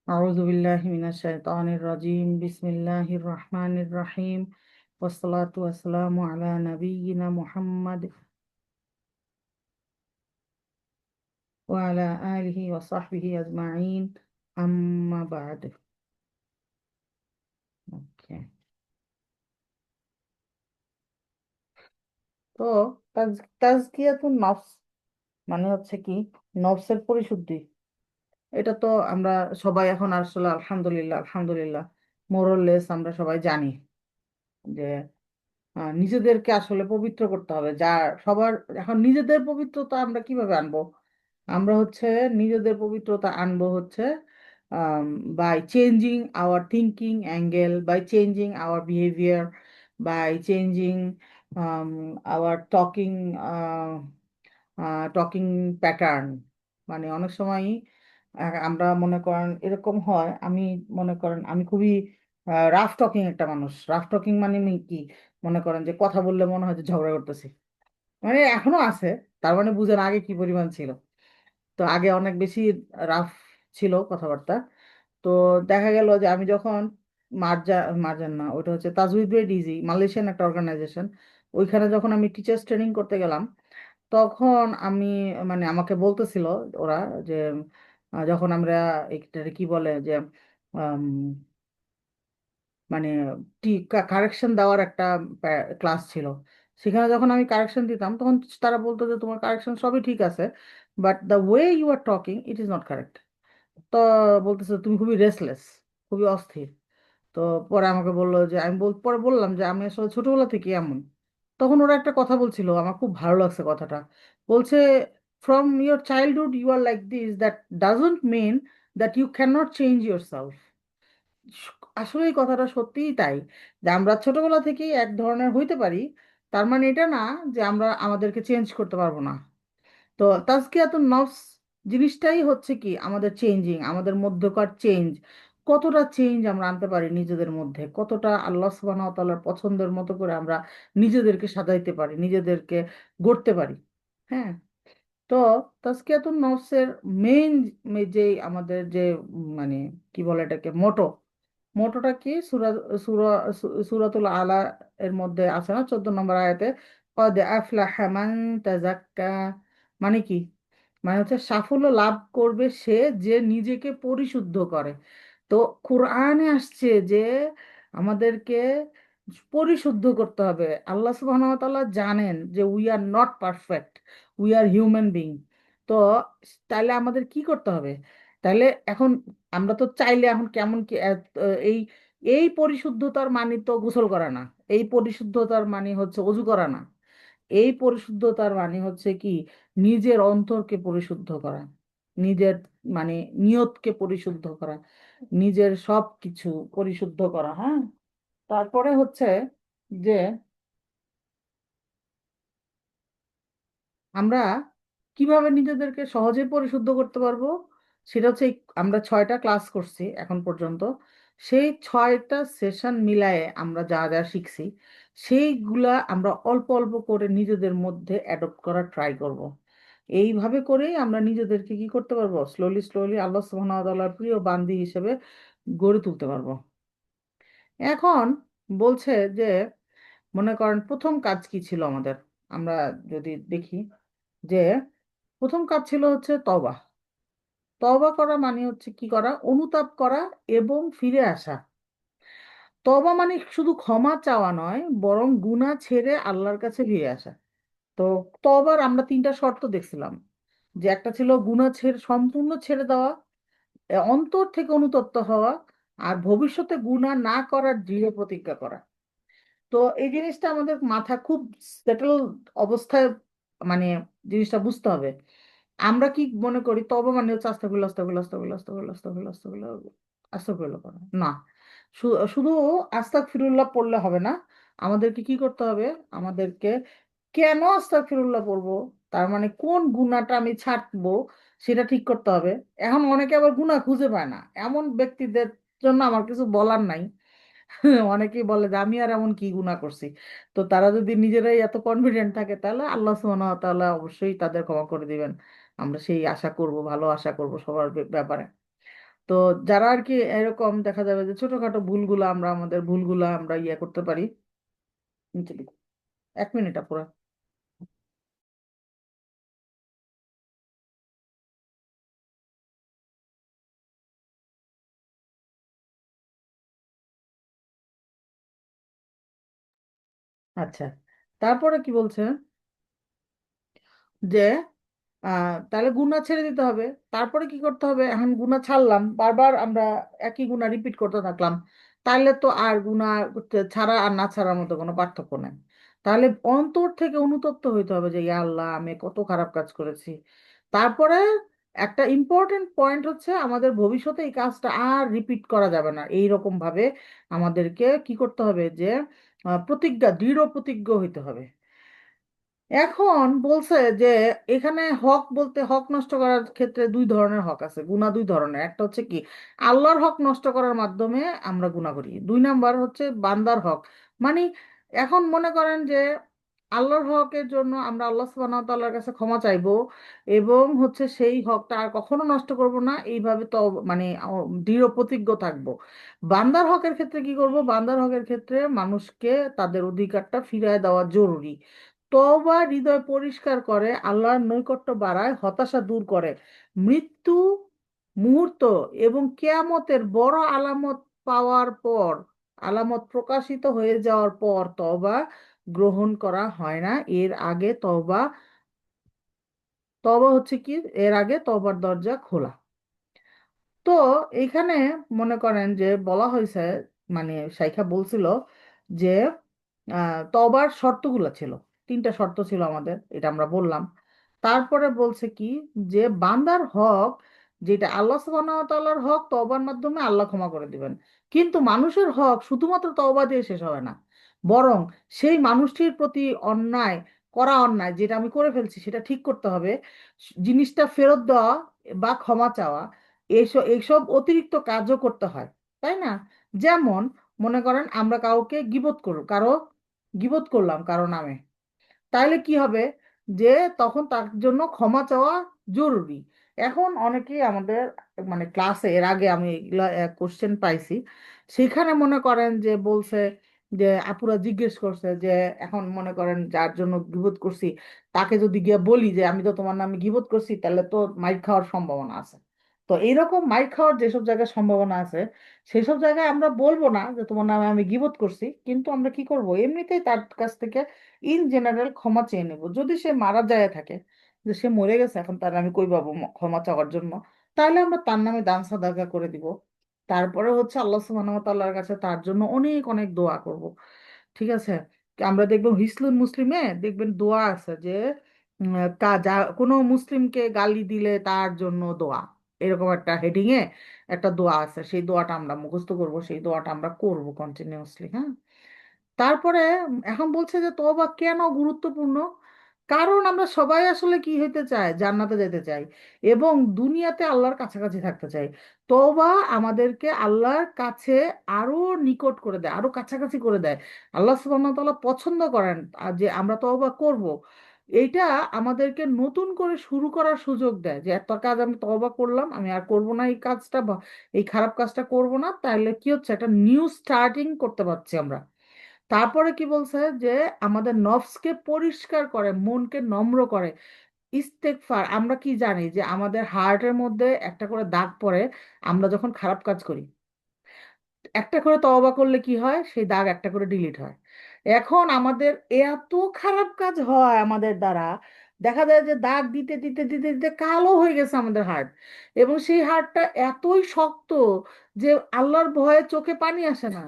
أعوذ بالله من الشيطان الرجيم بسم الله الرحمن الرحيم والصلاة والسلام على نبينا محمد وعلى آله وصحبه أجمعين أما بعد. Okay. তো তাজকিয়াতুন নফস মানে হচ্ছে কি নফসের পরিশুদ্ধি। এটা তো আমরা সবাই এখন আসলে আলহামদুলিল্লাহ আলহামদুলিল্লাহ মোরলেস আমরা সবাই জানি যে নিজেদেরকে আসলে পবিত্র করতে হবে। যা সবার এখন নিজেদের পবিত্রতা আমরা কিভাবে আনবো? আমরা হচ্ছে নিজেদের পবিত্রতা আনবো হচ্ছে by changing our thinking angle, by changing our behaviour, by changing our talking pattern. মানে অনেক সময়ই আমরা মনে করেন এরকম হয়, আমি মনে করেন আমি খুবই রাফ টকিং একটা মানুষ। রাফ টকিং মানে আমি কি মনে করেন যে কথা বললে মনে হয় যে ঝগড়া করতেছি, মানে এখনো আছে। তার মানে বুঝেন আগে কি পরিমাণ ছিল। তো আগে অনেক বেশি রাফ ছিল কথাবার্তা। তো দেখা গেল যে আমি যখন মার্জা মার্জান না, ওটা হচ্ছে তাজউইদ বেড ইজি, মালয়েশিয়ান একটা অর্গানাইজেশন। ওইখানে যখন আমি টিচার্স ট্রেনিং করতে গেলাম, তখন আমি মানে আমাকে বলতেছিল ওরা যে যখন আমরা এটারে কি বলে যে আম, মানে কারেকশন দেওয়ার একটা ক্লাস ছিল। সেখানে যখন আমি কারেকশন দিতাম তখন তারা বলতো যে তোমার কারেকশন সবই ঠিক আছে, but the way you are talking it is not correct. তো বলতেছে তুমি খুবই রেসলেস, খুবই অস্থির। তো পরে আমাকে বললো যে পরে বললাম যে আমি আসলে ছোটবেলা থেকে এমন। তখন ওরা একটা কথা বলছিল, আমার খুব ভালো লাগছে কথাটা। বলছে, from your childhood you are like this, that doesn't mean that you can not change yourself. আসলে এই কথাটা সত্যিই তাই, যে আমরা ছোটবেলা থেকেই এক ধরনের হইতে পারি, তার মানে এটা না যে আমরা আমাদেরকে চেঞ্জ করতে পারবো না। তো তাজকিয়াতুন নফস জিনিসটাই হচ্ছে কি আমাদের চেঞ্জিং, আমাদের মধ্যকার চেঞ্জ। কতটা চেঞ্জ আমরা আনতে পারি নিজেদের মধ্যে, কতটা আল্লাহ সুবহানাহু ওয়া তাআলার পছন্দের মতো করে আমরা নিজেদেরকে সাজাইতে পারি, নিজেদেরকে গড়তে পারি। হ্যাঁ। তো তাজকিয়াতুন নফসের মেইন যে আমাদের যে মানে কি বলে এটাকে মোটো, মোটোটা কি সুরা সূরাতুল আলা এর মধ্যে আছে না 14 নম্বর আয়াতে, কদ আফলাহা মান তাযাক্কা। মানে কি? মানে হচ্ছে সাফল্য লাভ করবে সে যে নিজেকে পরিশুদ্ধ করে। তো কোরআনে আসছে যে আমাদেরকে পরিশুদ্ধ করতে হবে। আল্লাহ সুবহানাহু ওয়া তাআলা জানেন যে we are not perfect, we are human being. তো তাহলে আমাদের কি করতে হবে? তাহলে এখন আমরা তো চাইলে এখন কেমন কি এই এই পরিশুদ্ধতার মানে তো গোসল করা না, এই পরিশুদ্ধতার মানে হচ্ছে অজু করা না। এই পরিশুদ্ধতার মানে হচ্ছে কি নিজের অন্তরকে পরিশুদ্ধ করা, নিজের মানে নিয়তকে পরিশুদ্ধ করা, নিজের সব কিছু পরিশুদ্ধ করা। হ্যাঁ। তারপরে হচ্ছে যে আমরা কিভাবে নিজেদেরকে সহজে পরিশুদ্ধ করতে পারবো, সেটা হচ্ছে আমরা 6টা ক্লাস করছি এখন পর্যন্ত। সেই 6টা সেশন মিলায়ে আমরা যা যা শিখছি সেইগুলা আমরা অল্প অল্প করে নিজেদের মধ্যে অ্যাডপ্ট করার ট্রাই করব। এইভাবে করেই আমরা নিজেদেরকে কি করতে পারবো, স্লোলি স্লোলি আল্লাহ সুবহানাহু ওয়া তাআলার প্রিয় বান্দি হিসেবে গড়ে তুলতে পারবো। এখন বলছে যে মনে করেন প্রথম কাজ কি ছিল আমাদের, আমরা যদি দেখি যে প্রথম কাজ ছিল হচ্ছে তওবা। তওবা করা মানে হচ্ছে কি করা, অনুতাপ করা এবং ফিরে আসা। তওবা মানে শুধু ক্ষমা চাওয়া নয়, বরং গুনাহ ছেড়ে আল্লাহর কাছে ফিরে আসা। তো তওবার আমরা 3টা শর্ত দেখছিলাম, যে একটা ছিল গুনাহ ছেড়ে সম্পূর্ণ ছেড়ে দেওয়া, অন্তর থেকে অনুতপ্ত হওয়া, আর ভবিষ্যতে গুনাহ না করার দৃঢ় প্রতিজ্ঞা করা। তো এই জিনিসটা আমাদের মাথা খুব সেটেল অবস্থায়, মানে জিনিসটা বুঝতে হবে। আমরা কি মনে করি তবে মানে হচ্ছে আস্তাগফিরুল্লাহ আস্তাগফিরুল্লাহ আস্তাগফিরুল্লাহ আস্তাগফিরুল্লাহ আস্তাগফিরুল্লাহ আস্তাগফিরুল্লাহ আস্তাগফিরুল্লাহ করা না। শুধু আস্তাগফিরুল্লাহ পড়লে হবে না, আমাদেরকে কি করতে হবে, আমাদেরকে কেন আস্তাগফিরুল্লাহ পড়বো, তার মানে কোন গুনাহটা আমি ছাড়বো সেটা ঠিক করতে হবে। এখন অনেকে আবার গুনাহ খুঁজে পায় না, এমন ব্যক্তিদের জন্য আমার কিছু বলার নাই। অনেকেই বলে যে আমি আর এমন কি গুনাহ করছি। তো তারা যদি নিজেরাই এত কনফিডেন্ট থাকে তাহলে আল্লাহ সুবহানাহু ওয়া তাআলা অবশ্যই তাদের ক্ষমা করে দিবেন। আমরা সেই আশা করব, ভালো আশা করব সবার ব্যাপারে। তো যারা আর কি এরকম দেখা যাবে যে ছোটখাটো ভুলগুলো আমরা আমাদের ভুলগুলো আমরা ইয়ে করতে পারি। নিচে দিকে 1 মিনিট পুরো। আচ্ছা, তারপরে কি বলছে যে তাহলে গুণা ছেড়ে দিতে হবে। তারপরে কি করতে হবে, এখন গুণা ছাড়লাম, বারবার আমরা একই গুণা রিপিট করতে থাকলাম, তাহলে তো আর গুণা ছাড়া আর না ছাড়ার মতো কোনো পার্থক্য নেই। তাহলে অন্তর থেকে অনুতপ্ত হইতে হবে যে ইয়া আল্লাহ আমি কত খারাপ কাজ করেছি। তারপরে একটা ইম্পর্টেন্ট পয়েন্ট হচ্ছে আমাদের ভবিষ্যতে এই কাজটা আর রিপিট করা যাবে না, এই রকম ভাবে আমাদেরকে কি করতে হবে যে প্রতিজ্ঞা, দৃঢ় প্রতিজ্ঞ হইতে হবে। এখন বলছে যে এখানে হক বলতে, হক নষ্ট করার ক্ষেত্রে দুই ধরনের হক আছে, গুনাহ দুই ধরনের। একটা হচ্ছে কি আল্লাহর হক নষ্ট করার মাধ্যমে আমরা গুনাহ করি, দুই নাম্বার হচ্ছে বান্দার হক। মানে এখন মনে করেন যে আল্লাহর হকের জন্য আমরা আল্লাহ সুবহানাহু ওয়া তাআলার কাছে ক্ষমা চাইবো এবং হচ্ছে সেই হকটা আর কখনো নষ্ট করব না, এইভাবে তো মানে দৃঢ় প্রতিজ্ঞ থাকবো। বান্দার হকের ক্ষেত্রে কি করব, বান্দার হকের ক্ষেত্রে মানুষকে তাদের অধিকারটা ফিরিয়ে দেওয়া জরুরি। তওবা হৃদয় পরিষ্কার করে, আল্লাহর নৈকট্য বাড়ায়, হতাশা দূর করে। মৃত্যু মুহূর্ত এবং কেয়ামতের বড় আলামত পাওয়ার পর, আলামত প্রকাশিত হয়ে যাওয়ার পর তওবা গ্রহণ করা হয় না। এর আগে তওবা, তওবা হচ্ছে কি, এর আগে তওবার দরজা খোলা। তো এইখানে মনে করেন যে বলা হয়েছে, মানে শাইখা বলছিল যে তওবার শর্তগুলো ছিল, 3টা শর্ত ছিল আমাদের, এটা আমরা বললাম। তারপরে বলছে কি যে বান্দার হক, যেটা আল্লাহ সুবহানাহু ওয়া তাআলার হক, তওবার মাধ্যমে আল্লাহ ক্ষমা করে দিবেন। কিন্তু মানুষের হক শুধুমাত্র তওবা দিয়ে শেষ হবে না, বরং সেই মানুষটির প্রতি অন্যায়, করা অন্যায় যেটা আমি করে ফেলছি সেটা ঠিক করতে হবে, জিনিসটা ফেরত দেওয়া বা ক্ষমা চাওয়া, এইসব এইসব অতিরিক্ত কাজও করতে হয়, তাই না? যেমন মনে করেন আমরা কাউকে গীবত করব, গীবত করলাম কারো নামে, তাহলে কি হবে যে তখন তার জন্য ক্ষমা চাওয়া জরুরি। এখন অনেকেই আমাদের মানে ক্লাসে এর আগে আমি এগুলা কোশ্চেন পাইছি, সেখানে মনে করেন যে বলছে যে আপুরা জিজ্ঞেস করছে যে এখন মনে করেন যার জন্য গীবত করছি তাকে যদি গিয়ে বলি যে আমি তো তোমার নামে গীবত করছি, তাহলে তো মাইর খাওয়ার সম্ভাবনা আছে। তো এইরকম মাইর খাওয়ার যেসব জায়গায় সম্ভাবনা আছে সেসব জায়গায় আমরা বলবো না যে তোমার নামে আমি গীবত করছি, কিন্তু আমরা কি করব, এমনিতেই তার কাছ থেকে ইন জেনারেল ক্ষমা চেয়ে নেব। যদি সে মারা যায় থাকে, যে সে মরে গেছে, এখন তার আমি কই পাবো ক্ষমা চাওয়ার জন্য, তাহলে আমরা তার নামে দান সাদাকা করে দিব। তারপরে হচ্ছে আল্লাহ সুবহানাহু ওয়া তাআলার কাছে তার জন্য অনেক অনেক দোয়া করব। ঠিক আছে? আমরা দেখবো হিসলুল মুসলিমে দেখবেন দোয়া আছে যে কোনো মুসলিমকে গালি দিলে তার জন্য দোয়া, এরকম একটা হেডিং এ একটা দোয়া আছে, সেই দোয়াটা আমরা মুখস্থ করব, সেই দোয়াটা আমরা করব কন্টিনিউয়াসলি। হ্যাঁ, তারপরে এখন বলছে যে তওবা কেন গুরুত্বপূর্ণ, কারণ আমরা সবাই আসলে কি হইতে চাই, জান্নাতে যেতে চাই এবং দুনিয়াতে আল্লাহর কাছাকাছি থাকতে চাই। তওবা আমাদেরকে আল্লাহর কাছে আরো নিকট করে দেয়, আরো কাছাকাছি করে দেয়। আল্লাহ সুবহানাহু ওয়া তাআলা পছন্দ করেন যে আমরা তওবা করব। এইটা আমাদেরকে নতুন করে শুরু করার সুযোগ দেয়, যে একটা কাজ আমি তওবা করলাম, আমি আর করব না এই কাজটা, বা এই খারাপ কাজটা করব না, তাহলে কি হচ্ছে, একটা নিউ স্টার্টিং করতে পারছি আমরা। তারপরে কি বলছে যে আমাদের নফসকে পরিষ্কার করে, মনকে নম্র করে। ইস্তেগফার, আমরা কি জানি যে আমাদের হার্টের মধ্যে একটা করে দাগ পড়ে আমরা যখন খারাপ কাজ করি, একটা করে তওবা করলে কি হয়, সেই দাগ একটা করে ডিলিট হয়। এখন আমাদের এত খারাপ কাজ হয় আমাদের দ্বারা, দেখা যায় যে দাগ দিতে দিতে দিতে দিতে কালো হয়ে গেছে আমাদের হার্ট, এবং সেই হার্টটা এতই শক্ত যে আল্লাহর ভয়ে চোখে পানি আসে না,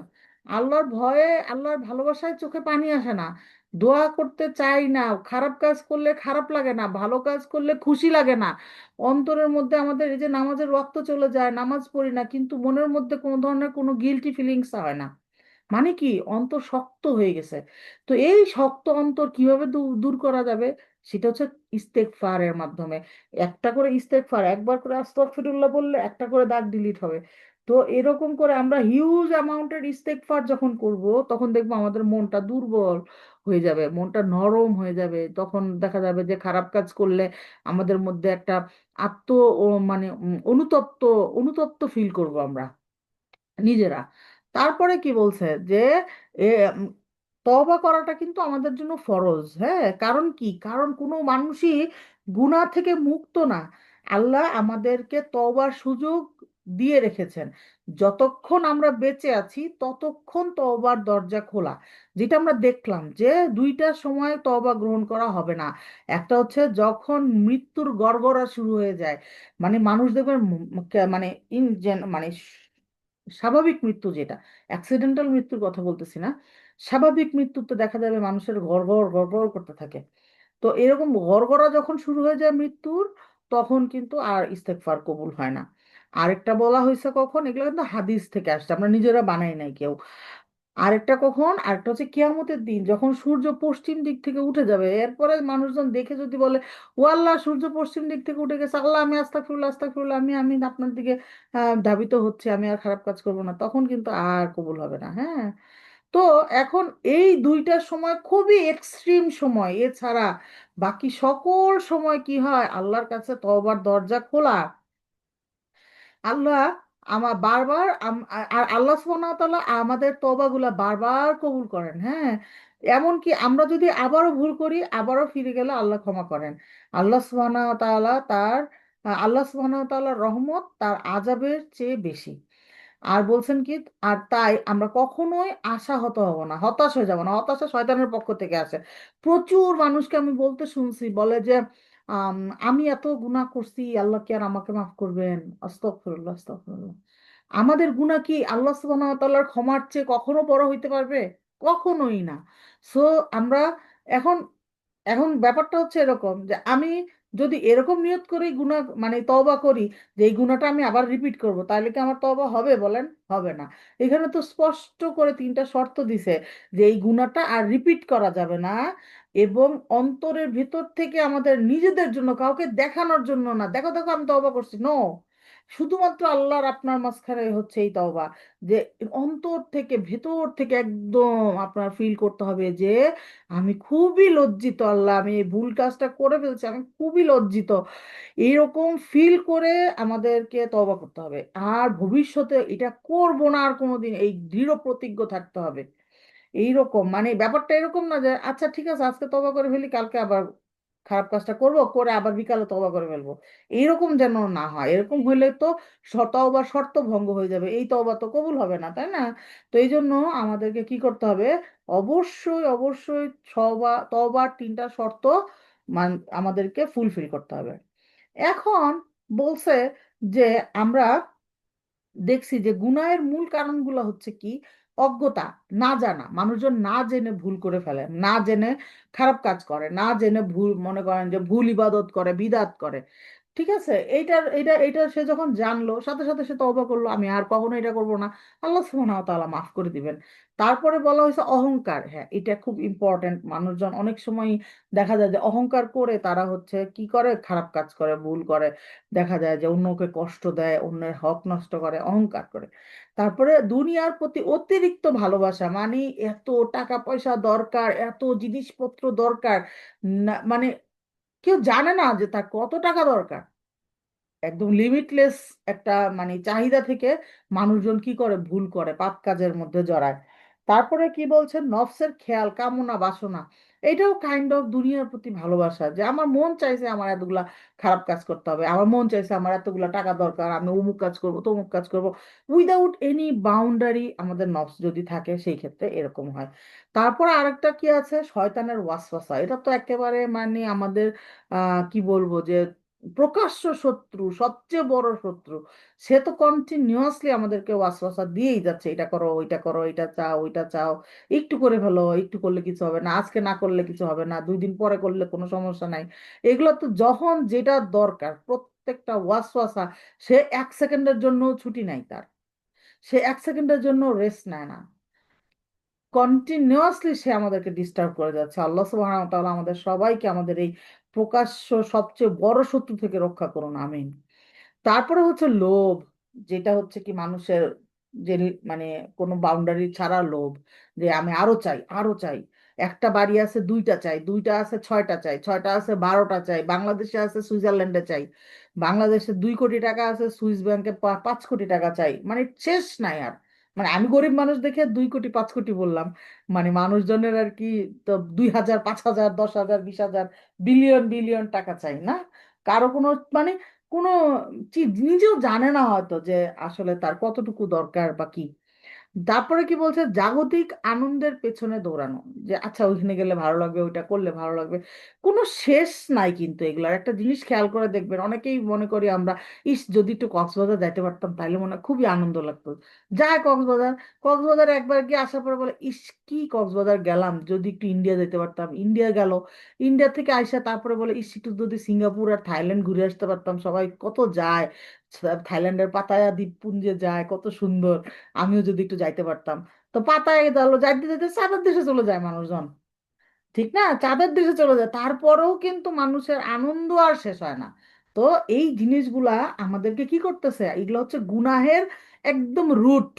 আল্লাহর ভয়ে, আল্লাহর ভালোবাসায় চোখে পানি আসে না, দোয়া করতে চাই না, খারাপ কাজ করলে খারাপ লাগে না, ভালো কাজ করলে খুশি লাগে না। অন্তরের মধ্যে আমাদের এই যে নামাজের রক্ত চলে যায়, নামাজ পড়ি না, কিন্তু মনের মধ্যে কোনো ধরনের কোনো গিলটি ফিলিংস হয় না। মানে কি, অন্তর শক্ত হয়ে গেছে। তো এই শক্ত অন্তর কিভাবে দূর করা যাবে, সেটা হচ্ছে ইস্তেগফারের মাধ্যমে। একটা করে ইস্তেগফার, একবার করে আস্তাগফিরুল্লাহ বললে একটা করে দাগ ডিলিট হবে। তো এরকম করে আমরা হিউজ অ্যামাউন্টের ইস্তেগফার যখন করব, তখন দেখবো আমাদের মনটা দুর্বল হয়ে যাবে, মনটা নরম হয়ে যাবে। তখন দেখা যাবে যে খারাপ কাজ করলে আমাদের মধ্যে একটা আত্ম ও মানে অনুতপ্ত অনুতপ্ত ফিল করব আমরা নিজেরা। তারপরে কি বলছে যে এ, উম, তওবা করাটা কিন্তু আমাদের জন্য ফরজ। হ্যাঁ, কারণ কি, কারণ কোনো মানুষই গুনাহ থেকে মুক্ত না। আল্লাহ আমাদেরকে তওবার সুযোগ দিয়ে রেখেছেন। যতক্ষণ আমরা বেঁচে আছি ততক্ষণ তওবার দরজা খোলা। যেটা আমরা দেখলাম যে দুইটা সময় তওবা গ্রহণ করা হবে না। একটা হচ্ছে যখন মৃত্যুর গড়গড়া শুরু হয়ে যায়, মানে মানুষ দেখবেন মানে মানে স্বাভাবিক মৃত্যু যেটা, অ্যাক্সিডেন্টাল মৃত্যুর কথা বলতেছি না, স্বাভাবিক মৃত্যুতে দেখা যাবে মানুষের গড়গড় গড়গড় করতে থাকে। তো এরকম গড়গড়া যখন শুরু হয়ে যায় মৃত্যুর, তখন কিন্তু আর ইস্তেগফার কবুল হয় না। আরেকটা বলা হয়েছে কখন, এগুলো কিন্তু হাদিস থেকে আসছে, আমরা নিজেরা বানাই নাই কেউ। আরেকটা কখন, আরেকটা হচ্ছে কিয়ামতের দিন, যখন সূর্য পশ্চিম দিক থেকে উঠে যাবে, এরপরে মানুষজন দেখে যদি বলে, ও আল্লাহ, সূর্য পশ্চিম দিক থেকে উঠে গেছে, আল্লাহ আমি আস্তাগফিরুল্লাহ আস্তাগফিরুল্লাহ, আমি আমি আপনার দিকে ধাবিত হচ্ছে, আমি আর খারাপ কাজ করবো না, তখন কিন্তু আর কবুল হবে না। হ্যাঁ। তো এখন এই দুইটার সময় খুবই এক্সট্রিম সময়, এছাড়া বাকি সকল সময় কি হয়, আল্লাহর কাছে তওবার দরজা খোলা। আল্লাহ আমার বারবার আর আল্লাহ সুবহানাহু ওয়া তাআলা আমাদের তওবাগুলা বারবার কবুল করেন। হ্যাঁ, এমনকি আমরা যদি আবারও ভুল করি, আবারও ফিরে গেলে আল্লাহ ক্ষমা করেন। আল্লাহ সুবহানাহু ওয়া তাআলা তার আল্লাহ সুবহানাহু ওয়া তাআলার রহমত তার আযাবের চেয়ে বেশি। আর বলছেন কি, আর তাই আমরা কখনোই আশাহত হব না, হতাশ হয়ে যাব না। হতাশা শয়তানের পক্ষ থেকে আসে। প্রচুর মানুষকে আমি বলতে শুনছি, বলে যে আম, আমি এত গুনাহ করছি, আল্লাহ কি আর আমাকে মাফ করবেন? আস্তাগফিরুল্লাহ আস্তাগফিরুল্লাহ। আমাদের গুনাহ কি আল্লাহ সুবহানাহু ওয়া তাআলার ক্ষমার চেয়ে কখনো বড় হইতে পারবে? কখনোই না। সো আমরা এখন এখন ব্যাপারটা হচ্ছে এরকম যে আমি যদি এরকম নিয়ত করি গুনাহ মানে তওবা করি যে এই গুনাহটা আমি আবার রিপিট করব, তাহলে কি আমার তওবা হবে বলেন? হবে না। এখানে তো স্পষ্ট করে তিনটা শর্ত দিছে যে এই গুনাহটা আর রিপিট করা যাবে না, এবং অন্তরের ভিতর থেকে আমাদের নিজেদের জন্য, কাউকে দেখানোর জন্য না, দেখো দেখো আমি তওবা করছি, নো। শুধুমাত্র আল্লাহর আপনার মাঝখানে হচ্ছে এই তওবা, যে অন্তর থেকে ভেতর থেকে একদম আপনার ফিল করতে হবে যে আমি খুবই লজ্জিত আল্লাহ, আমি এই ভুল কাজটা করে ফেলছি, আমি খুবই লজ্জিত। এইরকম ফিল করে আমাদেরকে তওবা করতে হবে। আর ভবিষ্যতে এটা করব না আর কোনোদিন, এই দৃঢ় প্রতিজ্ঞ থাকতে হবে। এইরকম মানে ব্যাপারটা এরকম না যে আচ্ছা ঠিক আছে আজকে তওবা করে ফেলি, কালকে আবার খারাপ কাজটা করব, করে আবার বিকালে তওবা করে ফেলবো। এইরকম যেন না হয়। এরকম হইলে তো তওবার শর্ত ভঙ্গ হয়ে যাবে, এই তওবা তো কবুল হবে না, তাই না? তো এই জন্য আমাদেরকে কি করতে হবে, অবশ্যই অবশ্যই তওবার তিনটা শর্ত আমাদেরকে ফুলফিল করতে হবে। এখন বলছে যে আমরা দেখছি যে গুনাহের মূল কারণগুলো হচ্ছে কি, অজ্ঞতা, না জানা। মানুষজন না জেনে ভুল করে ফেলে, না জেনে খারাপ কাজ করে, না জেনে ভুল মনে করেন যে ভুল ইবাদত করে, বিদাত করে। ঠিক আছে, এইটা সে যখন জানলো, সাথে সাথে সে তওবা করলো, আমি আর কখনো এটা করব না। আল্লাহ সুবহানাহু ওয়া তাআলা মাফ করে দিবেন। তারপরে বলা হয়েছে অহংকার। হ্যাঁ, এটা খুব ইম্পর্টেন্ট। মানুষজন অনেক সময় দেখা যায় যে অহংকার করে তারা হচ্ছে কি করে, খারাপ কাজ করে, ভুল করে। দেখা যায় যে অন্যকে কষ্ট দেয়, অন্যের হক নষ্ট করে, অহংকার করে। তারপরে দুনিয়ার প্রতি অতিরিক্ত ভালোবাসা, মানে এত টাকা পয়সা দরকার, এত জিনিসপত্র দরকার, না মানে কেউ জানে না যে তার কত টাকা দরকার। একদম লিমিটলেস একটা মানে চাহিদা থেকে মানুষজন কি করে, ভুল করে, পাপ কাজের মধ্যে জড়ায়। তারপরে কি বলছেন, নফসের খেয়াল, কামনা, বাসনা। এটাও কাইন্ড অফ দুনিয়ার প্রতি ভালোবাসা, যে আমার মন চাইছে আমার এতগুলা খারাপ কাজ করতে হবে, আমার মন চাইছে আমার এতগুলা টাকা দরকার, আমি অমুক কাজ করব, তমুক কাজ করব, উইদাউট এনি বাউন্ডারি। আমাদের নফস যদি থাকে সেই ক্ষেত্রে এরকম হয়। তারপর আরেকটা কি আছে, শয়তানের ওয়াসওয়াসা। এটা তো একেবারে মানে আমাদের কি বলবো যে প্রকাশ্য শত্রু, সবচেয়ে বড় শত্রু। সে তো কন্টিনিউয়াসলি আমাদেরকে ওয়াসওয়াসা দিয়েই যাচ্ছে, এটা করো, ওইটা করো, এটা চাও, ওইটা চাও, একটু করে ফেলো, একটু করলে কিছু হবে না, আজকে না করলে কিছু হবে না, 2 দিন পরে করলে কোনো সমস্যা নাই। এগুলো তো যখন যেটা দরকার প্রত্যেকটা ওয়াসওয়াসা, সে 1 সেকেন্ডের জন্য ছুটি নাই তার, সে 1 সেকেন্ডের জন্য রেস্ট নেয় না। কন্টিনিউয়াসলি সে আমাদেরকে ডিস্টার্ব করে যাচ্ছে। আল্লাহ সুবহানাহু ওয়া তাআলা আমাদের সবাইকে আমাদের এই প্রকাশ্য সবচেয়ে বড় শত্রু থেকে রক্ষা করুন, আমিন। তারপরে হচ্ছে লোভ। যেটা হচ্ছে কি মানুষের যে মানে কোনো বাউন্ডারি ছাড়া লোভ, যে আমি আরো চাই আরো চাই। একটা বাড়ি আছে দুইটা চাই, দুইটা আছে ছয়টা চাই, ছয়টা আছে 12টা চাই, বাংলাদেশে আছে সুইজারল্যান্ডে চাই, বাংলাদেশে 2 কোটি টাকা আছে সুইস ব্যাংকে 5 কোটি টাকা চাই, মানে শেষ নাই আর। মানে আমি গরিব মানুষ দেখে 2 কোটি 5 কোটি বললাম, মানে মানুষজনের আর কি, তো 2,000 5,000 10,000 20,000 বিলিয়ন বিলিয়ন টাকা চাই না কারো কোনো, মানে কোনো নিজেও জানে না হয়তো যে আসলে তার কতটুকু দরকার বা কি। তারপরে কি বলছে, জাগতিক আনন্দের পেছনে দৌড়ানো, যে আচ্ছা ওইখানে গেলে ভালো লাগবে, ওইটা করলে ভালো লাগবে। কোনো শেষ নাই কিন্তু এগুলার। একটা জিনিস খেয়াল করে দেখবেন, অনেকেই মনে করি আমরা, ইস যদি একটু কক্সবাজার যাইতে পারতাম তাহলে মনে হয় খুবই আনন্দ লাগতো। যায় কক্সবাজার, কক্সবাজার একবার গিয়ে আসার পরে বলে, ইস কি কক্সবাজার গেলাম, যদি একটু ইন্ডিয়া যেতে পারতাম, ইন্ডিয়া গেল, ইন্ডিয়া থেকে আইসা তারপরে বলে, ইস একটু যদি সিঙ্গাপুর আর থাইল্যান্ড ঘুরে আসতে পারতাম, সবাই কত যায়, থাইল্যান্ডের পাতায়া দ্বীপপুঞ্জে যায় কত সুন্দর, আমিও যদি একটু যাইতে পারতাম। তো পাতায় গেল, যাইতে যাইতে চাঁদের দেশে চলে যায় মানুষজন, ঠিক না, চাঁদের দেশে চলে যায়, তারপরেও কিন্তু মানুষের আনন্দ আর শেষ হয় না। তো এই জিনিসগুলা আমাদেরকে কি করতেছে, এগুলো হচ্ছে গুনাহের একদম রুট,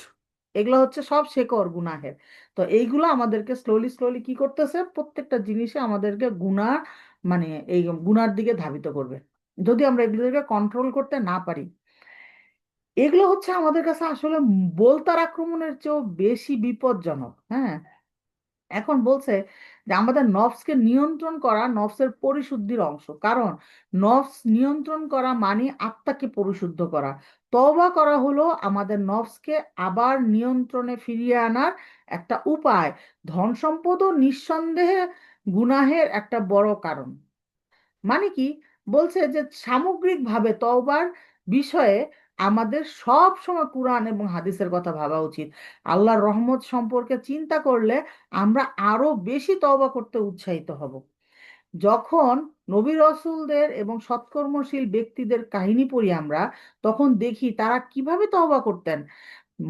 এগুলো হচ্ছে সব শেকড় গুনাহের। তো এইগুলো আমাদেরকে স্লোলি স্লোলি কি করতেছে, প্রত্যেকটা জিনিসে আমাদেরকে গুনাহ, মানে এই গুনার দিকে ধাবিত করবে যদি আমরা এগুলোকে কন্ট্রোল করতে না পারি। এগুলো হচ্ছে আমাদের কাছে আসলে বলতার আক্রমণের চেয়েও বেশি বিপজ্জনক। হ্যাঁ, এখন বলছে যে আমাদের নফসকে নিয়ন্ত্রণ করা নফসের পরিশুদ্ধির অংশ, কারণ নফস নিয়ন্ত্রণ করা মানে আত্মাকে পরিশুদ্ধ করা। তওবা করা হলো আমাদের নফসকে আবার নিয়ন্ত্রণে ফিরিয়ে আনার একটা উপায়। ধন সম্পদও নিঃসন্দেহে গুনাহের একটা বড় কারণ। মানে কি, বলছে যে সামগ্রিকভাবে তওবার বিষয়ে আমাদের সব সময় কুরআন এবং হাদিসের কথা ভাবা উচিত। আল্লাহর রহমত সম্পর্কে চিন্তা করলে আমরা আরো বেশি তওবা করতে উৎসাহিত হব। যখন নবী রাসূলদের এবং সৎকর্মশীল ব্যক্তিদের কাহিনী পড়ি আমরা, তখন দেখি তারা কিভাবে তওবা করতেন।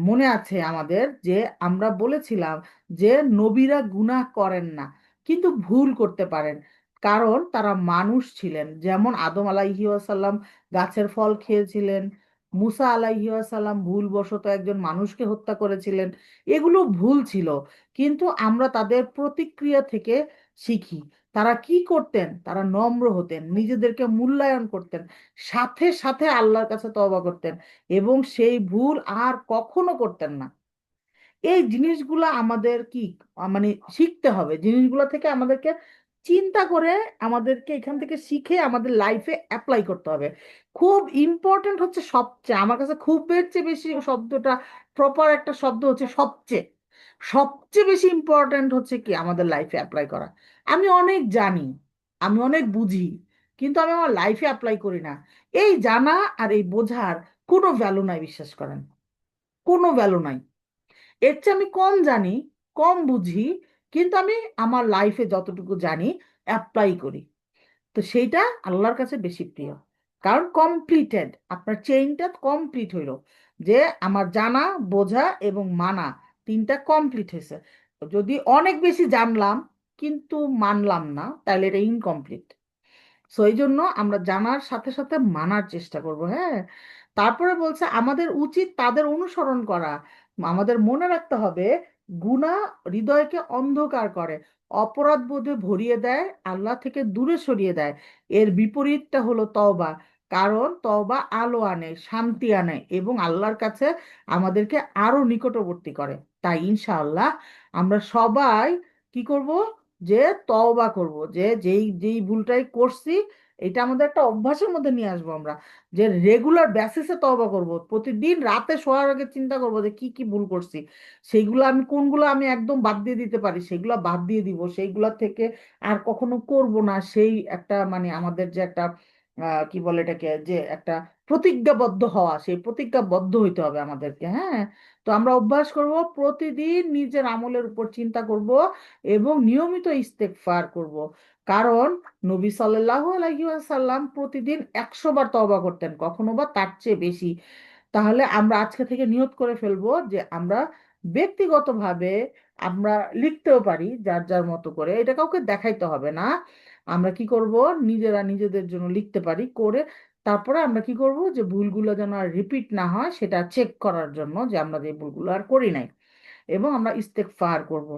মনে আছে আমাদের যে আমরা বলেছিলাম যে নবীরা গুনাহ করেন না, কিন্তু ভুল করতে পারেন, কারণ তারা মানুষ ছিলেন। যেমন আদম আলাইহি ওয়াসাল্লাম গাছের ফল খেয়েছিলেন, মুসা আলাইহি ওয়াসাল্লাম ভুলবশত একজন মানুষকে হত্যা করেছিলেন, এগুলো ভুল ছিল, কিন্তু আমরা তাদের প্রতিক্রিয়া থেকে শিখি। তারা কি করতেন, তারা নম্র হতেন, নিজেদেরকে মূল্যায়ন করতেন, সাথে সাথে আল্লাহর কাছে তওবা করতেন এবং সেই ভুল আর কখনো করতেন না। এই জিনিসগুলো আমাদের কি মানে শিখতে হবে, জিনিসগুলো থেকে আমাদেরকে চিন্তা করে আমাদেরকে এখান থেকে শিখে আমাদের লাইফে অ্যাপ্লাই করতে হবে। খুব ইম্পর্টেন্ট হচ্ছে সবচেয়ে, আমার কাছে খুবের চেয়ে বেশি শব্দটা প্রপার একটা শব্দ হচ্ছে সবচেয়ে। সবচেয়ে বেশি ইম্পর্টেন্ট হচ্ছে কি আমাদের লাইফে অ্যাপ্লাই করা। আমি অনেক জানি, আমি অনেক বুঝি, কিন্তু আমি আমার লাইফে অ্যাপ্লাই করি না। এই জানা আর এই বোঝার কোনো ভ্যালু নাই, বিশ্বাস করেন, কোনো ভ্যালু নাই। এর চেয়ে আমি কম জানি, কম বুঝি, কিন্তু আমি আমার লাইফে যতটুকু জানি অ্যাপ্লাই করি। তো সেইটা আল্লাহর কাছে বেশি প্রিয়, কারণ কমপ্লিটেড, আপনার চেইনটা কমপ্লিট হইল, যে আমার জানা, বোঝা এবং মানা তিনটা কমপ্লিট হয়েছে। যদি অনেক বেশি জানলাম কিন্তু মানলাম না, তাহলে এটা ইনকমপ্লিট। সো এই জন্য আমরা জানার সাথে সাথে মানার চেষ্টা করব। হ্যাঁ, তারপরে বলছে আমাদের উচিত তাদের অনুসরণ করা। আমাদের মনে রাখতে হবে, গুনাহ হৃদয়কে অন্ধকার করে, অপরাধ বোধে ভরিয়ে দেয়, আল্লাহ থেকে দূরে সরিয়ে দেয়। এর বিপরীতটা হলো তওবা, কারণ তওবা আলো আনে, শান্তি আনে এবং আল্লাহর কাছে আমাদেরকে আরো নিকটবর্তী করে। তাই ইনশাআল্লাহ আমরা সবাই কি করব, যে তওবা করব, যে যেই যেই ভুলটাই করছি এটা আমাদের একটা অভ্যাসের মধ্যে নিয়ে আসবো আমরা, যে রেগুলার বেসিসে তওবা করব, প্রতিদিন রাতে শোয়ার আগে চিন্তা করব যে কি কি ভুল করছি, সেইগুলো আমি কোনগুলো আমি একদম বাদ দিয়ে দিতে পারি সেগুলো বাদ দিয়ে দিব, সেইগুলা থেকে আর কখনো করব না। সেই একটা মানে আমাদের যে একটা কি বলে এটাকে, যে একটা প্রতিজ্ঞাবদ্ধ হওয়া, সেই প্রতিজ্ঞাবদ্ধ হইতে হবে আমাদেরকে। হ্যাঁ, তো আমরা অভ্যাস করব, প্রতিদিন নিজের আমলের উপর চিন্তা করব এবং নিয়মিত ইস্তেগফার করব। কারণ নবী সাল্লাল্লাহু আলাইহি ওয়াসাল্লাম প্রতিদিন 100 বার তওবা করতেন, কখনো বা তার চেয়ে বেশি। তাহলে আমরা আজকে থেকে নিয়ত করে ফেলবো যে আমরা ব্যক্তিগতভাবে আমরা লিখতেও পারি যার যার মতো করে, এটা কাউকে দেখাইতে হবে না। আমরা কি করব, নিজেরা নিজেদের জন্য লিখতে পারি, করে তারপরে আমরা কি করব, যে ভুলগুলো যেন আর রিপিট না হয় সেটা চেক করার জন্য, যে আমরা যে ভুলগুলো আর করি নাই, এবং আমরা ইস্তেগফার করব।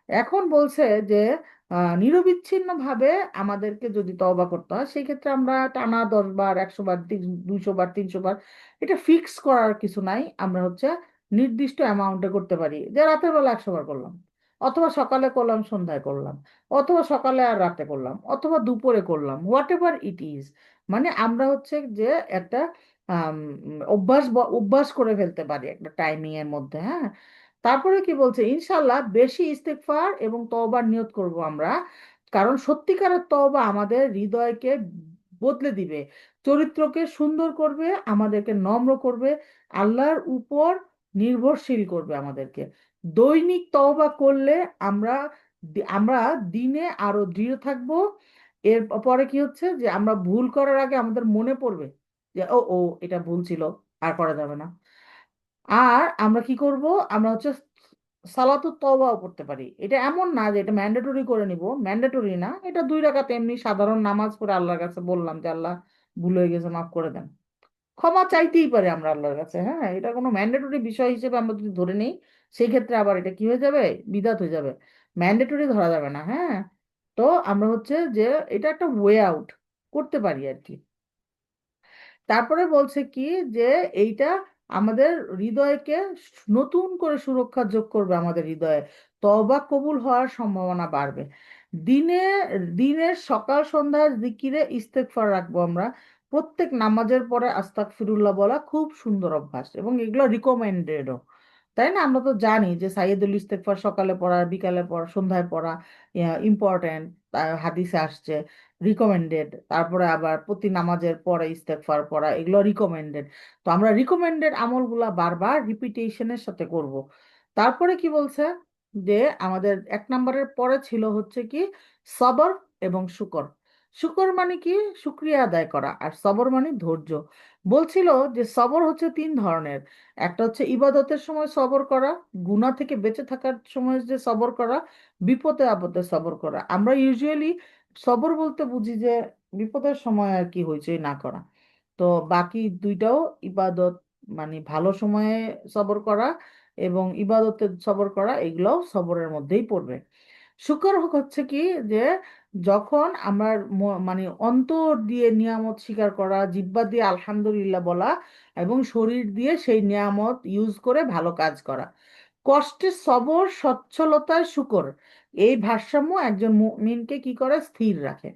এখন বলছে যে নিরবিচ্ছিন্নভাবে আমাদেরকে যদি তওবা করতে হয়, সেই ক্ষেত্রে আমরা টানা 10 বার, 100 বার, 200 বার, 300 বার, এটা ফিক্স করার কিছু নাই। আমরা হচ্ছে নির্দিষ্ট অ্যামাউন্টে করতে পারি, যে রাতের বেলা 100 বার করলাম, অথবা সকালে করলাম, সন্ধ্যায় করলাম, অথবা সকালে আর রাতে করলাম, অথবা দুপুরে করলাম, হোয়াট এভার ইট ইজ। মানে আমরা হচ্ছে যে একটা আম, অভ্যাস করে ফেলতে পারি একটা টাইমিং এর মধ্যে, হ্যাঁ। তারপরে কি বলছে, ইনশাল্লাহ বেশি ইস্তেগফার এবং তওবার নিয়ত করব আমরা, কারণ সত্যিকারের তওবা আমাদের হৃদয়কে বদলে দিবে, চরিত্রকে সুন্দর করবে, আমাদেরকে নম্র করবে, আল্লাহর উপর নির্ভরশীল করবে আমাদেরকে। দৈনিক তওবা করলে আমরা আমরা দিনে আরো দৃঢ় থাকবো। এর পরে কি হচ্ছে, যে আমরা ভুল করার আগে আমাদের মনে পড়বে যে ও ও এটা ভুল ছিল, আর করা যাবে না। আর আমরা কি করব, আমরা হচ্ছে সালাতুত তওবাও করতে পারি। এটা এমন না যে এটা ম্যান্ডেটরি করে নিব, ম্যান্ডেটরি না, এটা 2 রাকাত এমনি সাধারণ নামাজ পড়ে আল্লাহর কাছে বললাম যে আল্লাহ ভুল হয়ে গেছে, মাফ করে দেন। ক্ষমা চাইতেই পারে আমরা আল্লাহর কাছে, হ্যাঁ, এটা কোনো ম্যান্ডেটরি বিষয় হিসেবে আমরা যদি ধরে নিই, সেই ক্ষেত্রে আবার এটা কি হয়ে যাবে, বিদাত হয়ে যাবে, ম্যান্ডেটরি ধরা যাবে না, হ্যাঁ। তো আমরা হচ্ছে যে এটা একটা ওয়ে আউট করতে পারি আর কি। তারপরে বলছে কি, যে এইটা আমাদের হৃদয়কে নতুন করে সুরক্ষা যোগ করবে, আমাদের হৃদয়ে তওবা কবুল হওয়ার সম্ভাবনা বাড়বে। দিনে দিনের সকাল সন্ধ্যার জিকিরে ইস্তেগফার রাখবো আমরা। প্রত্যেক নামাজের পরে আস্তাগফিরুল্লাহ বলা খুব সুন্দর অভ্যাস, এবং এগুলো রিকমেন্ডেডও, তাই না? আমরা তো জানি যে সাইয়্যিদুল ইস্তেগফার সকালে পড়া, বিকালে পড়া, সন্ধ্যায় পড়া ইম্পর্টেন্ট, হাদিসে আসছে রিকমেন্ডেড। তারপরে আবার প্রতি নামাজের পরে ইস্তেগফার পড়া, এগুলো রিকমেন্ডেড। তো আমরা রিকমেন্ডেড আমলগুলা বারবার রিপিটেশনের সাথে করব। তারপরে কি বলছে, যে আমাদের 1 নম্বরের পরে ছিল হচ্ছে কি সবর এবং শুকর। শুকর মানে কি, শুক্রিয়া আদায় করা, আর সবর মানে ধৈর্য। বলছিল যে সবর হচ্ছে 3 ধরনের। একটা হচ্ছে ইবাদতের সময় সবর করা, গুনাহ থেকে বেঁচে থাকার সময় যে সবর করা, বিপদে আপদে সবর করা। আমরা ইউজুয়ালি সবর বলতে বুঝি যে বিপদের সময় আর কি হইচই না করা। তো বাকি দুইটাও ইবাদত, মানে ভালো সময়ে সবর করা এবং ইবাদতে সবর করা, এগুলোও সবরের মধ্যেই পড়বে। শুকর হচ্ছে কি, যে যখন আমার মানে অন্তর দিয়ে নিয়ামত স্বীকার করা, জিহ্বা দিয়ে আলহামদুলিল্লাহ বলা, এবং শরীর দিয়ে সেই নিয়ামত ইউজ করে ভালো কাজ করা। কষ্টে সবর, সচ্ছলতায় শুকর, এই ভারসাম্য একজন মুমিনকে কি করে, স্থির রাখে।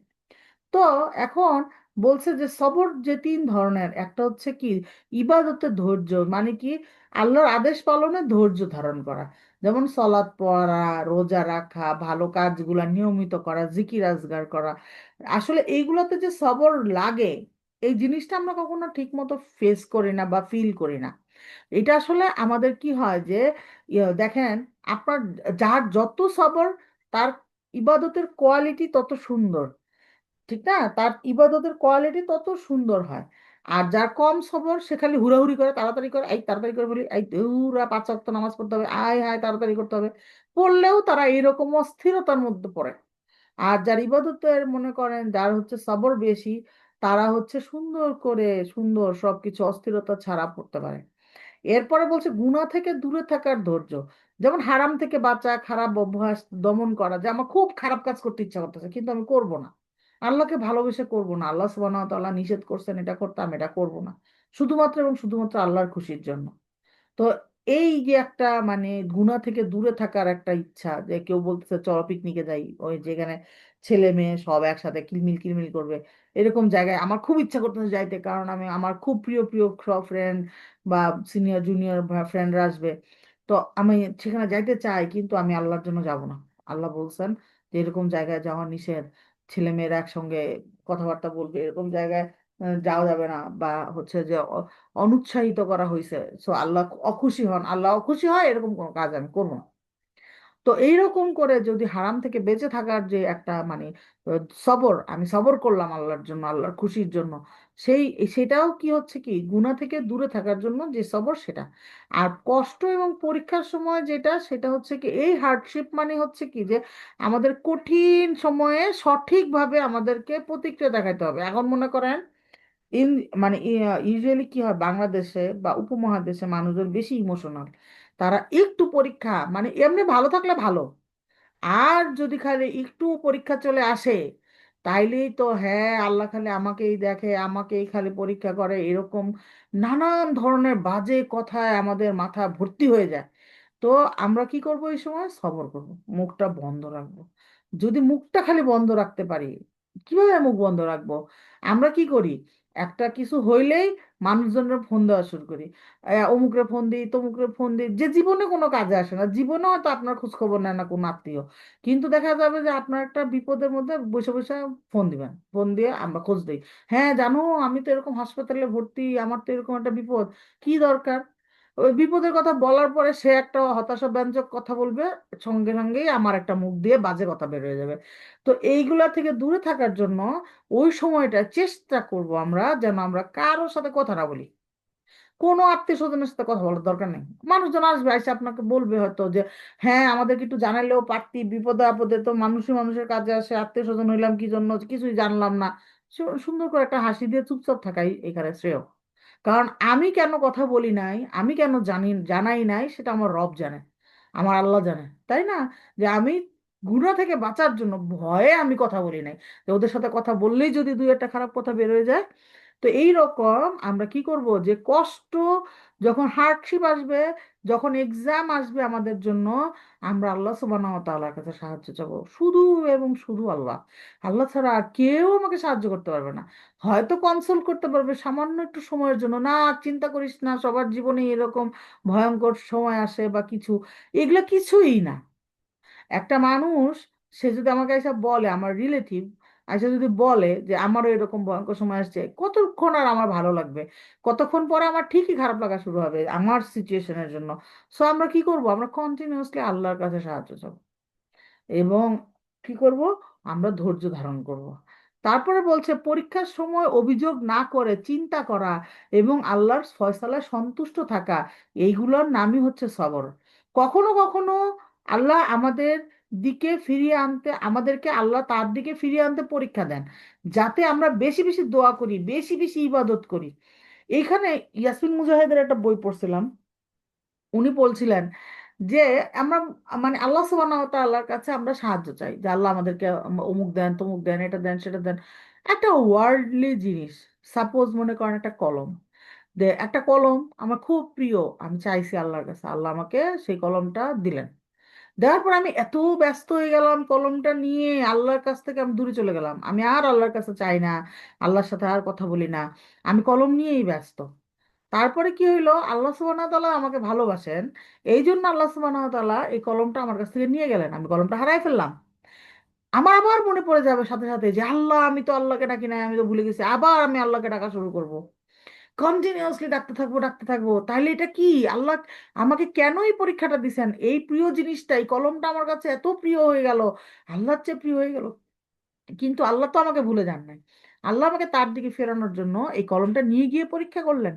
তো এখন বলছে যে সবর যে 3 ধরনের, একটা হচ্ছে কি ইবাদতে ধৈর্য, মানে কি আল্লাহর আদেশ পালনে ধৈর্য ধারণ করা, যেমন সলাৎ পড়া, রোজা রাখা, ভালো কাজগুলা নিয়মিত করা, জিকির আজগার করা। আসলে এইগুলোতে যে সবর লাগে, এই জিনিসটা আমরা কখনো ঠিক মতো ফেস করি না বা ফিল করি না। এটা আসলে আমাদের কি হয় যে দেখেন, আপনার যার যত সবর, তার ইবাদতের কোয়ালিটি তত সুন্দর, ঠিক না? তার ইবাদতের কোয়ালিটি তত সুন্দর হয়। আর যার কম সবর, সে খালি হুড়াহুড়ি করে, তাড়াতাড়ি করে, এই তাড়াতাড়ি করে বলি, এই দৌড়া 5 ওয়াক্ত নামাজ পড়তে হবে, আয় হায় তাড়াতাড়ি করতে হবে, পড়লেও তারা এরকম অস্থিরতার মধ্যে পড়ে। আর যার ইবাদতের মনে করেন যার হচ্ছে সবর বেশি, তারা হচ্ছে সুন্দর করে, সুন্দর সবকিছু অস্থিরতা ছাড়া পড়তে পারে। এরপরে বলছে গুনাহ থেকে দূরে থাকার ধৈর্য, যেমন হারাম থেকে বাঁচা, খারাপ অভ্যাস দমন করা, যে আমার খুব খারাপ কাজ করতে ইচ্ছা করতেছে কিন্তু আমি করব না, আল্লাহকে ভালোবেসে করব না, আল্লাহ সুবহানাহু ওয়া তাআলা নিষেধ করছেন এটা করতে, আমি এটা করব না, শুধুমাত্র এবং শুধুমাত্র আল্লাহর খুশির জন্য। তো এই যে একটা মানে গুনাহ থেকে দূরে থাকার একটা ইচ্ছা, যে কেউ বলতেছে চলো পিকনিকে যাই, ওই যেখানে ছেলে মেয়ে সব একসাথে কিলমিল কিলমিল করবে, এরকম জায়গায় আমার খুব ইচ্ছা করতেছে যাইতে, কারণ আমি আমার খুব প্রিয় প্রিয় সব ফ্রেন্ড বা সিনিয়র জুনিয়র ফ্রেন্ডরা আসবে। তো আমি সেখানে যাইতে চাই, কিন্তু আমি আল্লাহর জন্য যাব না। আল্লাহ বলছেন যে এরকম জায়গায় যাওয়া নিষেধ, ছেলে মেয়েরা একসঙ্গে কথাবার্তা বলবে, এরকম জায়গায় যাওয়া যাবে না, বা হচ্ছে যে অনুৎসাহিত করা হয়েছে। সো আল্লাহ অখুশি হন, আল্লাহ অখুশি হয়, এরকম কোনো কাজ আমি করবো না। তো এইরকম করে যদি হারাম থেকে বেঁচে থাকার যে একটা মানে সবর, আমি সবর করলাম আল্লাহর জন্য, আল্লাহর খুশির জন্য, সেই সেটাও কি হচ্ছে কি গুনাহ থেকে দূরে থাকার জন্য যে সবর সেটা। আর কষ্ট এবং পরীক্ষার সময় যেটা, সেটা হচ্ছে কি এই হার্ডশিপ, মানে হচ্ছে কি যে আমাদের কঠিন সময়ে সঠিকভাবে আমাদেরকে প্রতিক্রিয়া দেখাতে হবে। এখন মনে করেন ইন মানে ইউজুয়ালি কি হয় বাংলাদেশে বা উপমহাদেশে মানুষজন বেশি ইমোশনাল। তারা একটু পরীক্ষা মানে এমনি ভালো থাকলে ভালো, আর যদি খালি একটু পরীক্ষা চলে আসে তাইলেই তো হ্যাঁ আল্লাহ খালি আমাকেই দেখে, আমাকেই খালি পরীক্ষা করে, এরকম নানান ধরনের বাজে কথায় আমাদের মাথা ভর্তি হয়ে যায়। তো আমরা কি করব, এই সময় সবর করব, মুখটা বন্ধ রাখবো। যদি মুখটা খালি বন্ধ রাখতে পারি, কিভাবে মুখ বন্ধ রাখবো? আমরা কি করি, একটা কিছু হইলেই মানুষজনের ফোন দেওয়া শুরু করি। অমুকরে ফোন দিই, তমুকরে ফোন দিই, যে জীবনে কোনো কাজে আসে না, জীবনে হয়তো আপনার খোঁজ খবর নেয় না কোনো আত্মীয়, কিন্তু দেখা যাবে যে আপনার একটা বিপদের মধ্যে বসে বসে ফোন দিবেন, ফোন দিয়ে আমরা খোঁজ দিই। হ্যাঁ জানো, আমি তো এরকম হাসপাতালে ভর্তি, আমার তো এরকম একটা বিপদ। কি দরকার? ওই বিপদের কথা বলার পরে সে একটা হতাশাব্যঞ্জক কথা বলবে, সঙ্গে সঙ্গেই আমার একটা মুখ দিয়ে বাজে কথা বের হয়ে যাবে। তো এইগুলা থেকে দূরে থাকার জন্য ওই সময়টা চেষ্টা করব আমরা যেন আমরা কারোর সাথে কথা না বলি, কোনো আত্মীয় স্বজনের সাথে কথা বলার দরকার নেই। মানুষজন আসবে, এসে আপনাকে বলবে হয়তো যে হ্যাঁ আমাদেরকে একটু জানালেও পারতি, বিপদে আপদে তো মানুষই মানুষের কাজে আসে, আত্মীয় স্বজন হইলাম কি জন্য, কিছুই জানলাম না। সুন্দর করে একটা হাসি দিয়ে চুপচাপ থাকাই এখানে শ্রেয়। কারণ আমি কেন কথা বলি নাই, আমি কেন জানাই নাই, সেটা আমার রব জানে, আমার আল্লাহ জানে, তাই না? যে আমি গুনাহ থেকে বাঁচার জন্য ভয়ে আমি কথা বলি নাই, যে ওদের সাথে কথা বললেই যদি দুই একটা খারাপ কথা বের হয়ে যায়। তো এই রকম আমরা কি করব, যে কষ্ট যখন হার্ডশিপ আসবে, যখন এক্সাম আসবে আমাদের জন্য, আমরা আল্লাহ সুবহানাহু ওয়া তাআলার কাছে সাহায্য চাবো, শুধু এবং শুধু আল্লাহ। আল্লাহ ছাড়া আর কেউ আমাকে সাহায্য করতে পারবে না। হয়তো কনসোল করতে পারবে সামান্য একটু সময়ের জন্য, না চিন্তা করিস না, সবার জীবনে এরকম ভয়ঙ্কর সময় আসে বা কিছু, এগুলো কিছুই না। একটা মানুষ, সে যদি আমাকে এসে বলে, আমার রিলেটিভ এসে যদি বলে যে আমারও এরকম ভয়ঙ্কর সময় আসছে, কতক্ষণ আর আমার ভালো লাগবে? কতক্ষণ পরে আমার ঠিকই খারাপ লাগা শুরু হবে আমার সিচুয়েশনের জন্য। সো আমরা কি করব, আমরা কন্টিনিউয়াসলি আল্লাহর কাছে সাহায্য চাবো, এবং কি করব, আমরা ধৈর্য ধারণ করব। তারপরে বলছে পরীক্ষার সময় অভিযোগ না করে চিন্তা করা এবং আল্লাহর ফয়সালায় সন্তুষ্ট থাকা, এইগুলোর নামই হচ্ছে সবর। কখনো কখনো আল্লাহ আমাদের দিকে ফিরিয়ে আনতে, আমাদেরকে আল্লাহ তার দিকে ফিরিয়ে আনতে পরীক্ষা দেন, যাতে আমরা বেশি বেশি দোয়া করি, বেশি বেশি ইবাদত করি। এইখানে ইয়াসমিন মুজাহিদের একটা বই পড়ছিলাম, উনি বলছিলেন যে আমরা মানে আল্লাহ সুবহানাহু ওয়া তাআলার কাছে আমরা সাহায্য চাই, যে আল্লাহ আমাদেরকে অমুক দেন, তমুক দেন, এটা দেন, সেটা দেন। একটা ওয়ার্ল্ডলি জিনিস, সাপোজ মনে করেন একটা কলম, একটা কলম আমার খুব প্রিয়, আমি চাইছি আল্লাহর কাছে, আল্লাহ আমাকে সেই কলমটা দিলেন। দেওয়ার পর আমি এত ব্যস্ত হয়ে গেলাম কলমটা নিয়ে, আল্লাহর কাছ থেকে আমি দূরে চলে গেলাম, আমি আর আল্লাহর কাছে চাই না, আল্লাহর সাথে আর কথা বলি না, আমি কলম নিয়েই ব্যস্ত। তারপরে কি হইলো, আল্লাহ সুবহানাহু ওয়া তাআলা আমাকে ভালোবাসেন, এই জন্য আল্লাহ সুবহানাহু ওয়া তাআলা এই কলমটা আমার কাছ থেকে নিয়ে গেলেন, আমি কলমটা হারাই ফেললাম। আমার আবার মনে পড়ে যাবে সাথে সাথে যে আল্লাহ, আমি তো আল্লাহকে ডাকি নাই, আমি তো ভুলে গেছি, আবার আমি আল্লাহকে ডাকা শুরু করব, কন্টিনিউয়াসলি ডাকতে থাকবো ডাকতে থাকবো। তাহলে এটা কি, আল্লাহ আমাকে কেন এই পরীক্ষাটা দিছেন? এই প্রিয় জিনিসটা, এই কলমটা আমার কাছে এত প্রিয় হয়ে গেল, আল্লাহর চেয়ে প্রিয় হয়ে গেল, কিন্তু আল্লাহ তো আমাকে ভুলে যান নাই। আল্লাহ আমাকে তার দিকে ফেরানোর জন্য এই কলমটা নিয়ে গিয়ে পরীক্ষা করলেন।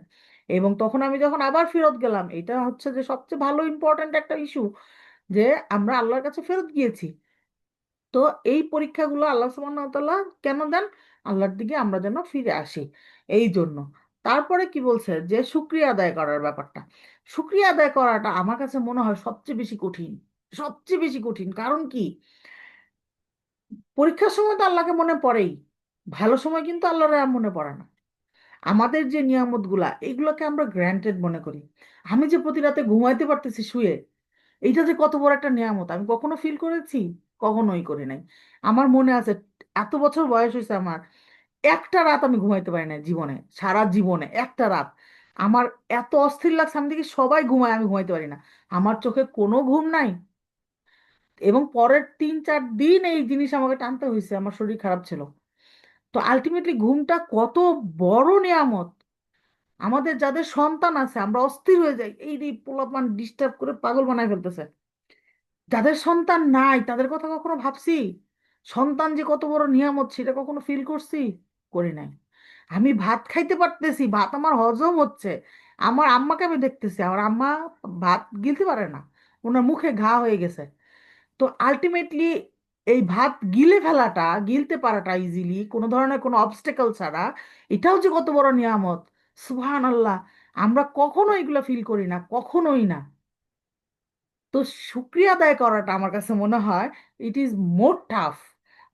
এবং তখন আমি যখন আবার ফেরত গেলাম, এটা হচ্ছে যে সবচেয়ে ভালো ইম্পর্ট্যান্ট একটা ইস্যু, যে আমরা আল্লাহর কাছে ফেরত গিয়েছি। তো এই পরীক্ষাগুলো আল্লাহ সুবহানাহু ওয়া তাআলা কেন দেন? আল্লাহর দিকে আমরা যেন ফিরে আসি, এই জন্য। তারপরে কি বলছে, যে শুকরিয়া আদায় করার ব্যাপারটা, শুকরিয়া আদায় করাটা আমার কাছে মনে হয় সবচেয়ে বেশি কঠিন, সবচেয়ে বেশি কঠিন। কারণ কি, পরীক্ষার সময় তো আল্লাহকে মনে পড়েই, ভালো সময় কিন্তু আল্লাহর আর মনে পড়ে না। আমাদের যে নিয়ামত গুলা, এগুলোকে আমরা গ্র্যান্টেড মনে করি। আমি যে প্রতি রাতে ঘুমাইতে পারতেছি শুয়ে, এইটা যে কত বড় একটা নিয়ামত, আমি কখনো ফিল করেছি? কখনোই করি নাই। আমার মনে আছে, এত বছর বয়স হয়েছে আমার, একটা রাত আমি ঘুমাইতে পারি না জীবনে, সারা জীবনে একটা রাত। আমার এত অস্থির লাগছে, আমি দেখি সবাই ঘুমায়, আমি ঘুমাইতে পারি না, আমার চোখে কোনো ঘুম নাই। এবং পরের 3-4 দিন এই জিনিস আমাকে টানতে হয়েছে, আমার শরীর খারাপ ছিল। তো আলটিমেটলি ঘুমটা কত বড় নিয়ামত। আমাদের যাদের সন্তান আছে, আমরা অস্থির হয়ে যাই, এই রে পোলাপান ডিস্টার্ব করে পাগল বানায় ফেলতেছে। যাদের সন্তান নাই তাদের কথা কখনো ভাবছি? সন্তান যে কত বড় নিয়ামত সেটা কখনো ফিল করছি? করি নাই। আমি ভাত খাইতে পারতেছি, ভাত আমার হজম হচ্ছে, আমার আম্মাকে আমি দেখতেছি, আমার আম্মা ভাত গিলতে পারে না, ওনার মুখে ঘা হয়ে গেছে। তো আলটিমেটলি এই ভাত গিলে ফেলাটা, গিলতে পারাটা ইজিলি, কোনো ধরনের কোনো অবস্টেকল ছাড়া, এটাও যে কত বড় নিয়ামত! সুবহান আল্লাহ! আমরা কখনো এগুলো ফিল করি না, কখনোই না। তো শুক্রিয়া আদায় করাটা আমার কাছে মনে হয় ইট ইজ মোর টাফ।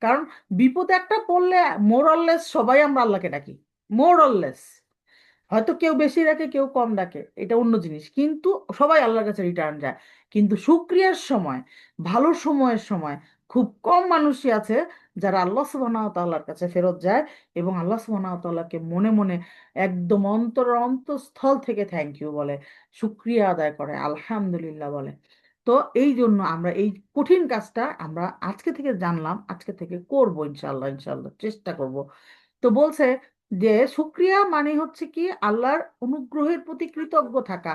কারণ বিপদে একটা পড়লে মোরলেস সবাই আমরা আল্লাহকে ডাকি, মোরলেস। হয়তো কেউ বেশি ডাকে, কেউ কম ডাকে, এটা অন্য জিনিস, কিন্তু সবাই আল্লাহর কাছে রিটার্ন যায়। কিন্তু শুক্রিয়ার সময়, ভালো সময়ের সময় খুব কম মানুষই আছে যারা আল্লাহ সুবহানাহু ওয়া তাআলার কাছে ফেরত যায় এবং আল্লাহ সুবহানাহু ওয়া তাআলাকে মনে মনে একদম অন্তঃস্থল থেকে থ্যাংক ইউ বলে, শুক্রিয়া আদায় করে, আলহামদুলিল্লাহ বলে। তো এই জন্য আমরা এই কঠিন কাজটা আমরা আজকে থেকে জানলাম, আজকে থেকে করবো ইনশাল্লাহ, ইনশাল্লাহ চেষ্টা করব। তো বলছে যে শুক্রিয়া মানে হচ্ছে কি আল্লাহর অনুগ্রহের প্রতি কৃতজ্ঞ থাকা।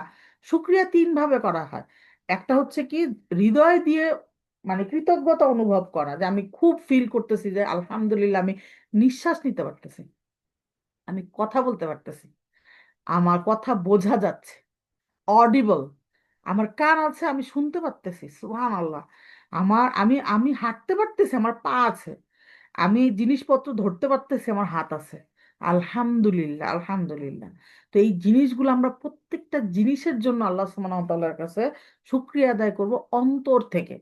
শুক্রিয়া তিন ভাবে করা হয়। একটা হচ্ছে কি হৃদয় দিয়ে, মানে কৃতজ্ঞতা অনুভব করা, যে আমি খুব ফিল করতেছি যে আলহামদুলিল্লাহ আমি নিঃশ্বাস নিতে পারতেছি, আমি কথা বলতে পারতেছি, আমার কথা বোঝা যাচ্ছে, অডিবল, আমার কান আছে, আমি শুনতে পারতেছি, সুবহান আল্লাহ, আমি আমি হাঁটতে পারতেছি, আমার পা আছে, আমি জিনিসপত্র ধরতে পারতেছি, আমার হাত আছে, আলহামদুলিল্লাহ, আলহামদুলিল্লাহ। তো এই জিনিসগুলো আমরা প্রত্যেকটা জিনিসের জন্য আল্লাহ সুবহানাহু ওয়া তাআলার কাছে শুকরিয়া আদায় করব অন্তর থেকে,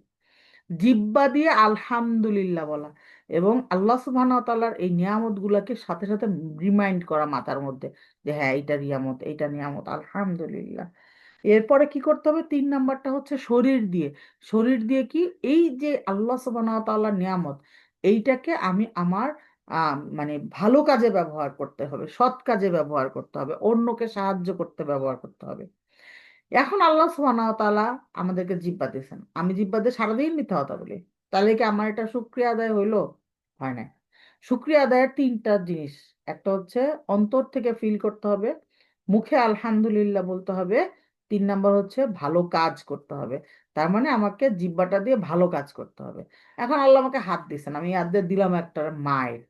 জিহ্বা দিয়ে আলহামদুলিল্লাহ বলা, এবং আল্লাহ সুবহানাহু ওয়া তাআলার এই নিয়ামত গুলাকে সাথে সাথে রিমাইন্ড করা মাথার মধ্যে, যে হ্যাঁ এইটা নিয়ামত, এইটা নিয়ামত, আলহামদুলিল্লাহ। এরপরে কি করতে হবে, তিন নাম্বারটা হচ্ছে শরীর দিয়ে। শরীর দিয়ে কি, এই যে আল্লাহ সুবহানাহু ওয়া তাআলার নিয়ামত, এইটাকে আমি আমার মানে ভালো কাজে ব্যবহার করতে হবে, সৎ কাজে ব্যবহার করতে হবে, অন্যকে সাহায্য করতে ব্যবহার করতে হবে। এখন আল্লাহ সুবহানাহু ওয়া তাআলা আমাদেরকে জিহ্বা দিয়েছেন, আমি জিহ্বা দিয়ে সারাদিন মিথ্যা কথা বলি, তাহলে কি আমার এটা শুকরিয়া আদায় হইলো? হয় না। শুকরিয়া আদায়ের তিনটা জিনিস, একটা হচ্ছে অন্তর থেকে ফিল করতে হবে, মুখে আলহামদুলিল্লাহ বলতে হবে, তিন নাম্বার হচ্ছে ভালো কাজ করতে হবে। তার মানে আমাকে জিহ্বাটা দিয়ে ভালো কাজ করতে হবে। এখন আল্লাহ আমাকে হাত দিয়েছেন, আমি হাত দিয়ে দিলাম একটা মাইর,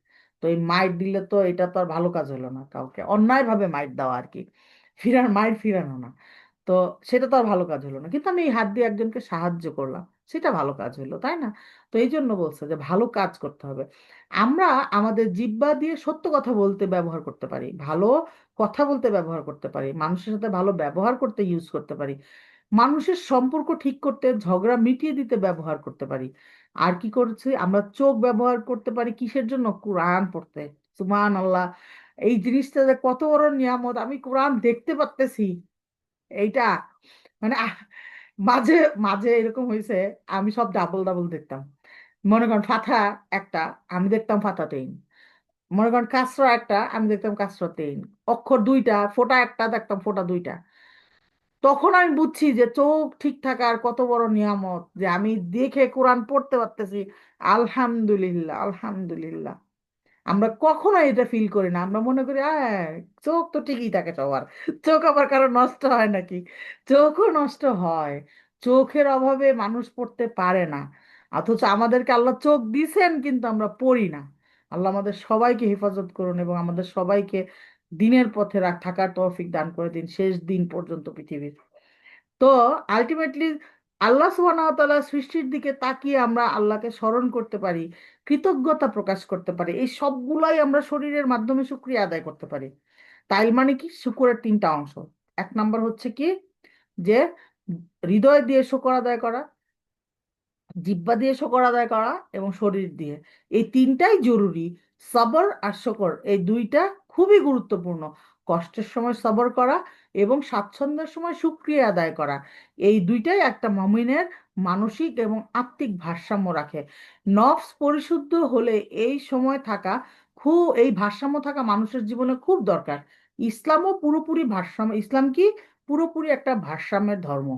তো এই মাইর দিলে তো এটা তো আর ভালো কাজ হলো না, কাউকে অন্যায় ভাবে মাইর দেওয়া আর কি, মাইর ফিরানো না। তো সেটা তো আর ভালো কাজ হলো না, কিন্তু আমি এই হাত দিয়ে একজনকে সাহায্য করলাম, সেটা ভালো কাজ হলো, তাই না? তো এই জন্য বলছে যে ভালো কাজ করতে হবে। আমরা আমাদের জিহ্বা দিয়ে সত্য কথা বলতে ব্যবহার করতে পারি, ভালো কথা বলতে ব্যবহার করতে পারি, মানুষের সাথে ভালো ব্যবহার করতে ইউজ করতে পারি, মানুষের সম্পর্ক ঠিক করতে, ঝগড়া মিটিয়ে দিতে ব্যবহার করতে পারি। আর কি করছি আমরা, চোখ ব্যবহার করতে পারি কিসের জন্য, কোরআন পড়তে। সুবহান আল্লাহ! এই জিনিসটা যে কত বড় নিয়ামত, আমি কোরআন দেখতে পারতেছি, এইটা মানে মাঝে মাঝে এরকম হয়েছে, আমি সব ডাবল ডাবল দেখতাম। মনে করেন ফাথা একটা, আমি দেখতাম ফাতাতেইন। মনে করেন কাসরা একটা, আমি দেখতাম কাসরাতেইন। অক্ষর দুইটা, ফোঁটা একটা দেখতাম, ফোঁটা দুইটা। তখন আমি বুঝছি যে চোখ ঠিক থাকার কত বড় নিয়ামত, যে আমি দেখে কোরআন পড়তে পারতেছি। আলহামদুলিল্লাহ, আলহামদুলিল্লাহ। আমরা কখনো এটা ফিল করি না, আমরা মনে করি চোখ তো ঠিকই থাকে সবার, চোখ আবার কারো নষ্ট হয় নাকি? চোখও নষ্ট হয়, চোখের অভাবে মানুষ পড়তে পারে না। অথচ আমাদেরকে আল্লাহ চোখ দিছেন, কিন্তু আমরা পড়ি না। আল্লাহ আমাদের সবাইকে হেফাজত করুন এবং আমাদের সবাইকে দিনের পথে থাকার তৌফিক দান করে দিন শেষ দিন পর্যন্ত পৃথিবীর। তো আলটিমেটলি আল্লাহ সুবহানাহু ওয়া তাআলার সৃষ্টির দিকে তাকিয়ে আমরা আল্লাহকে স্মরণ করতে পারি, কৃতজ্ঞতা প্রকাশ করতে পারি, এই সবগুলাই আমরা শরীরের মাধ্যমে শুকরিয়া আদায় করতে পারি। তাই মানে কি, শুকরের তিনটা অংশ। এক নাম্বার হচ্ছে কি, যে হৃদয় দিয়ে শুকর আদায় করা, জিহ্বা দিয়ে শকর আদায় করা, এবং শরীর দিয়ে, এই তিনটাই জরুরি। সবর আর শকর এই দুইটা খুবই গুরুত্বপূর্ণ। কষ্টের সময় সবর করা এবং স্বাচ্ছন্দ্যের সময় শুকরিয়া আদায় করা, এই দুইটাই একটা মুমিনের মানসিক এবং আত্মিক ভারসাম্য রাখে। নফস পরিশুদ্ধ হলে এই সময় থাকা, এই ভারসাম্য থাকা মানুষের জীবনে খুব দরকার। ইসলামও পুরোপুরি ভারসাম্য, ইসলাম কি পুরোপুরি একটা ভারসাম্যের ধর্ম।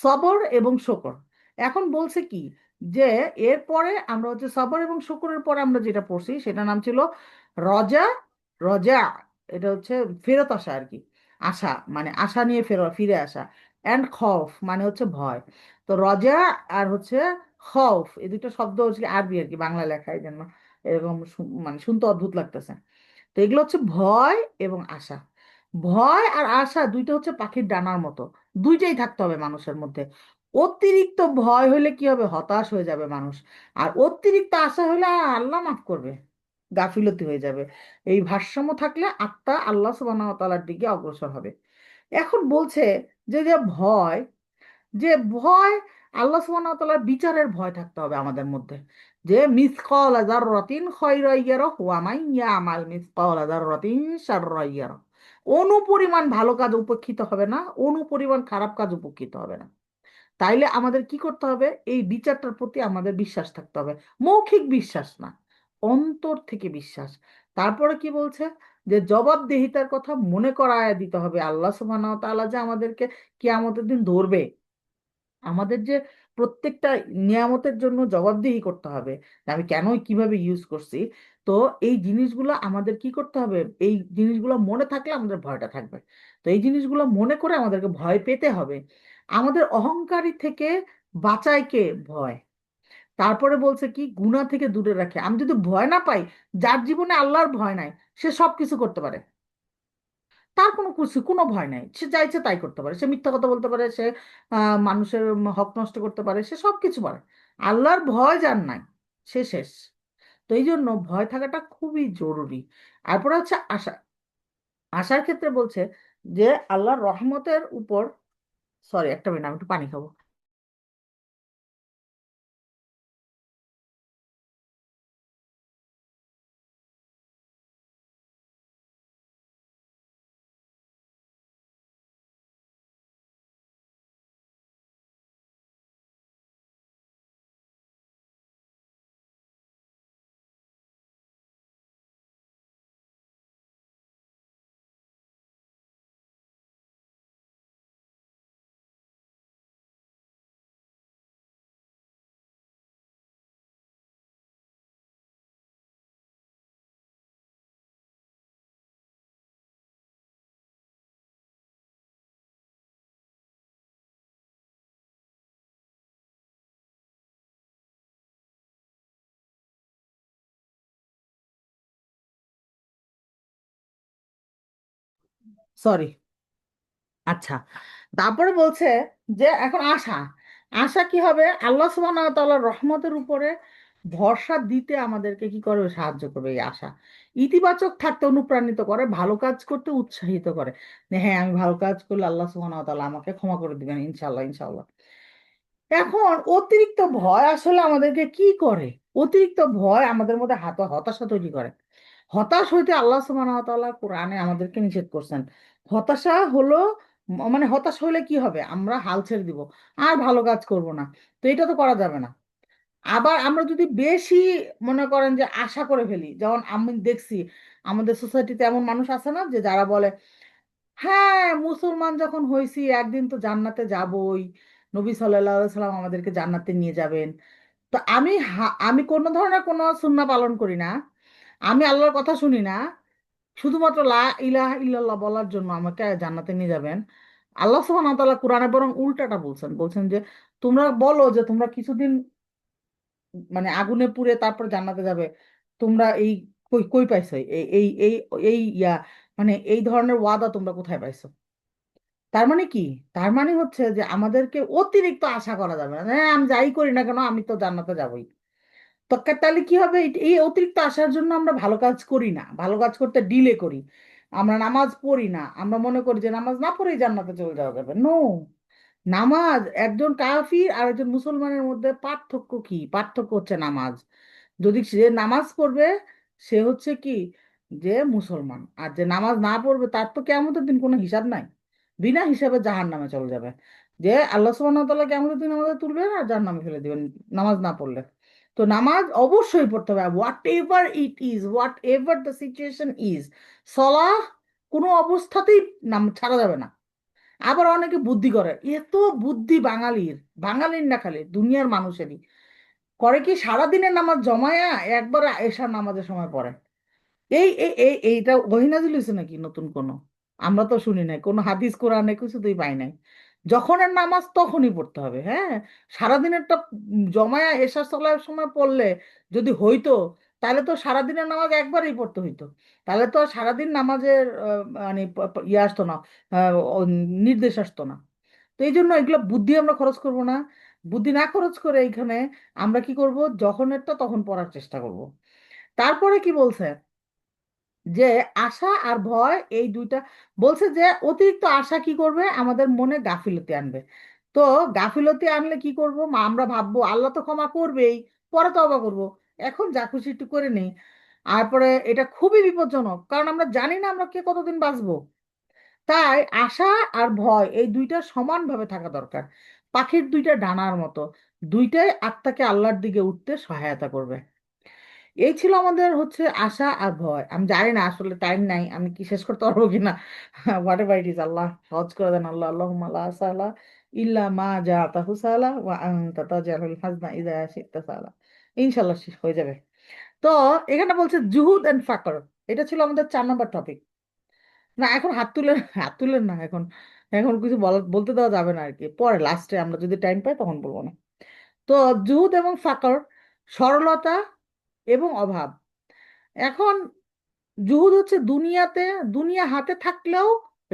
সবর এবং শকর। এখন বলছে কি, যে এরপরে আমরা হচ্ছে সবর এবং শুকরের পরে আমরা যেটা পড়ছি সেটা নাম ছিল রজা। রজা এটা হচ্ছে ফেরত আসা আর কি, আশা, মানে আশা নিয়ে ফিরে আসা। অ্যান্ড খৌফ মানে হচ্ছে ভয়। তো রজা আর হচ্ছে খৌফ, এই দুটো শব্দ হচ্ছে আরবি আর কি, বাংলা লেখা, এই জন্য এরকম মানে শুনতে অদ্ভুত লাগতেছে। তো এগুলো হচ্ছে ভয় এবং আশা। ভয় আর আশা দুইটা হচ্ছে পাখির ডানার মতো, দুইটাই থাকতে হবে মানুষের মধ্যে। অতিরিক্ত ভয় হলে কি হবে, হতাশ হয়ে যাবে মানুষ। আর অতিরিক্ত আশা হলে আল্লাহ মাফ করবে, গাফিলতি হয়ে যাবে। এই ভারসাম্য থাকলে আত্মা আল্লাহ সুবহানাহু ওয়া তাআলার দিকে অগ্রসর হবে। এখন বলছে যে ভয়, যে ভয়, আল্লাহ সুবহানাহু ওয়া তাআলার বিচারের ভয় থাকতে হবে আমাদের মধ্যে। যে মিসকাল যাররাতিন খায়রান ইয়ারাহু ওয়া মান ইয়ামাল মিসকাল যাররাতিন শাররান ইয়ারাহু, অনুপরিমাণ ভালো কাজ উপেক্ষিত হবে না, অনুপরিমাণ খারাপ কাজ উপেক্ষিত হবে না। তাইলে আমাদের কি করতে হবে, এই বিচারটার প্রতি আমাদের বিশ্বাস থাকতে হবে। মৌখিক বিশ্বাস না, অন্তর থেকে বিশ্বাস। তারপরে কি বলছে, যে জবাবদিহিতার কথা মনে করায় দিতে হবে। আল্লাহ সুবহানাহু ওয়া তাআলা যে আমাদেরকে কিয়ামতের দিন ধরবে, আমাদের যে প্রত্যেকটা নিয়ামতের জন্য জবাবদিহি করতে হবে, যে আমি কেন কিভাবে ইউজ করছি। তো এই জিনিসগুলো আমাদের কি করতে হবে, এই জিনিসগুলো মনে থাকলে আমাদের ভয়টা থাকবে। তো এই জিনিসগুলো মনে করে আমাদেরকে ভয় পেতে হবে। আমাদের অহংকারী থেকে বাঁচায় কে, ভয়। তারপরে বলছে কি, গুনাহ থেকে দূরে রাখে। আমি যদি ভয় না পাই, যার জীবনে আল্লাহর ভয় নাই, সে সব কিছু করতে পারে, তার কোনো কিছু কোনো ভয় নাই, সে যা ইচ্ছে তাই করতে পারে, সে মিথ্যা কথা বলতে পারে, সে মানুষের হক নষ্ট করতে পারে, সে সব কিছু পারে। আল্লাহর ভয় যার নাই, সে শেষ। তো এই জন্য ভয় থাকাটা খুবই জরুরি। তারপরে হচ্ছে আশা। আশার ক্ষেত্রে বলছে যে আল্লাহর রহমতের উপর, সরি একটা মিনিট, আমি একটু পানি খাবো। সরি। আচ্ছা, তারপরে বলছে যে এখন আশা। আশা কি হবে, আল্লাহ সুবহানাহু ওয়া তাআলার রহমতের উপরে ভরসা দিতে আমাদেরকে কি করবে, সাহায্য করবে এই আশা। ইতিবাচক থাকতে অনুপ্রাণিত করে, ভালো কাজ করতে উৎসাহিত করে। যে হ্যাঁ, আমি ভালো কাজ করলে আল্লাহ সুবহানাহু ওয়া তাআলা আমাকে ক্ষমা করে দিবেন, ইনশাল্লাহ ইনশাল্লাহ। এখন অতিরিক্ত ভয় আসলে আমাদেরকে কি করে, অতিরিক্ত ভয় আমাদের মধ্যে হতাশা তৈরি করে। হতাশ হইতে আল্লাহ সুবহানাহু ওয়া তাআলা কোরআনে আমাদেরকে নিষেধ করছেন। হতাশা হলো মানে হতাশ হইলে কি হবে, আমরা হাল ছেড়ে দিব, আর ভালো কাজ করব না। তো এটা তো করা যাবে না। আবার আমরা যদি বেশি মনে করেন যে আশা করে ফেলি, যেমন আমি দেখছি আমাদের সোসাইটিতে এমন মানুষ আছে না, যে যারা বলে হ্যাঁ মুসলমান যখন হয়েছি একদিন তো জান্নাতে যাবই, নবী সাল্লাল্লাহু আলাইহি সাল্লাম আমাদেরকে জান্নাতে নিয়ে যাবেন। তো আমি কোনো ধরনের কোনো সুন্নাহ পালন করি না, আমি আল্লাহর কথা শুনি না, শুধুমাত্র লা ইলাহা ইল্লাল্লাহ বলার জন্য আমাকে জান্নাতে নিয়ে যাবেন। আল্লাহ সুবহানাহু ওয়া তাআলা কোরআনে বরং উল্টাটা বলছেন, বলছেন যে তোমরা বলো যে তোমরা কিছুদিন মানে আগুনে পুড়ে তারপর জান্নাতে যাবে। তোমরা এই কই কই পাইছো এই এই এই এই ইয়া, মানে এই ধরনের ওয়াদা তোমরা কোথায় পাইছো? তার মানে কি, তার মানে হচ্ছে যে আমাদেরকে অতিরিক্ত আশা করা যাবে না, হ্যাঁ আমি যাই করি না কেন আমি তো জান্নাতে যাবই। তো তাহলে কি হবে, এই অতিরিক্ত আসার জন্য আমরা ভালো কাজ করি না, ভালো কাজ করতে ডিলে করি, আমরা নামাজ পড়ি না, আমরা মনে করি যে নামাজ না পড়েই জান্নাতে চলে যাওয়া যাবে। নো, নামাজ, একজন কাফির আর একজন মুসলমানের মধ্যে পার্থক্য কি, পার্থক্য হচ্ছে নামাজ। যদি সে নামাজ পড়বে, সে হচ্ছে কি, যে মুসলমান। আর যে নামাজ না পড়বে তার তো কিয়ামতের দিন কোনো হিসাব নাই, বিনা হিসাবে জাহান্নামে চলে যাবে। যে আল্লাহ সুবহানাহু ওয়া তাআলা কিয়ামতের দিন আমাদের তুলবেন আর জাহান্নামে ফেলে দিবেন নামাজ না পড়লে। তো নামাজ অবশ্যই পড়তে হবে, whatever it is, whatever the situation is. সলাহ কোনো অবস্থাতেই নাম ছাড়া যাবে না। আবার অনেকে বুদ্ধি করে, এত বুদ্ধি বাঙালির, বাঙালির না খালি দুনিয়ার মানুষেরই, করে কি সারাদিনের নামাজ জমায়া একবার এশার নামাজের সময় পড়ে। এইটা ওহী নাজিল হয়েছে নাকি নতুন কোনো? আমরা তো শুনি নাই, কোনো হাদিস কোরআনে কিছুতেই পাই নাই। যখনের নামাজ তখনই পড়তে হবে, হ্যাঁ। সারাদিনেরটা জমায়া এশার চলার সময় পড়লে যদি হইতো, তাহলে তো সারাদিনের নামাজ একবারই পড়তে হইতো। তাহলে তো আর সারাদিন নামাজের মানে ইয়ে আসতো না, নির্দেশ আসতো না। তো এই জন্য এগুলো বুদ্ধি আমরা খরচ করব না। বুদ্ধি না খরচ করে এইখানে আমরা কি করব, যখনেরটা তখন পড়ার চেষ্টা করব। তারপরে কি বলছে, যে আশা আর ভয় এই দুইটা, বলছে যে অতিরিক্ত আশা কি করবে, আমাদের মনে গাফিলতি আনবে। তো গাফিলতি আনলে কি করব, আমরা ভাববো আল্লাহ তো ক্ষমা করবেই, পরে তওবা করব, এখন যা খুশি একটু করে নেই। তারপরে এটা খুবই বিপজ্জনক, কারণ আমরা জানি না আমরা কে কতদিন বাঁচবো। তাই আশা আর ভয় এই দুইটা সমানভাবে থাকা দরকার, পাখির দুইটা ডানার মতো, দুইটাই আত্মাকে আল্লাহর দিকে উঠতে সহায়তা করবে। এই ছিল আমাদের হচ্ছে আশা আর ভয়। আমি জানি না, আসলে টাইম নাই, আমি কি শেষ করতে পারবো কিনা। হোয়াট এভার ইট ইজ, আল্লাহ সহজ করে দেন। আল্লাহ আল্লাহুম্মা লা সাহলা ইল্লা মা জাআতাহু সাহলা ওয়া আনতা তাজআলুল হাজনা ইযা শি'তা সাহলা। ইনশাআল্লাহ শেষ হয়ে যাবে। তো এখানে বলছে জুহুদ এন্ড ফাকর, এটা ছিল আমাদের 4 নম্বর টপিক। না এখন হাত তুলে, হাত তুলেন না এখন, এখন কিছু বলতে দেওয়া যাবে না আর কি, পরে লাস্টে আমরা যদি টাইম পাই তখন বলবো না। তো জুহুদ এবং ফাকর, সরলতা এবং অভাব। এখন জুহুদ হচ্ছে দুনিয়াতে, দুনিয়া হাতে থাকলেও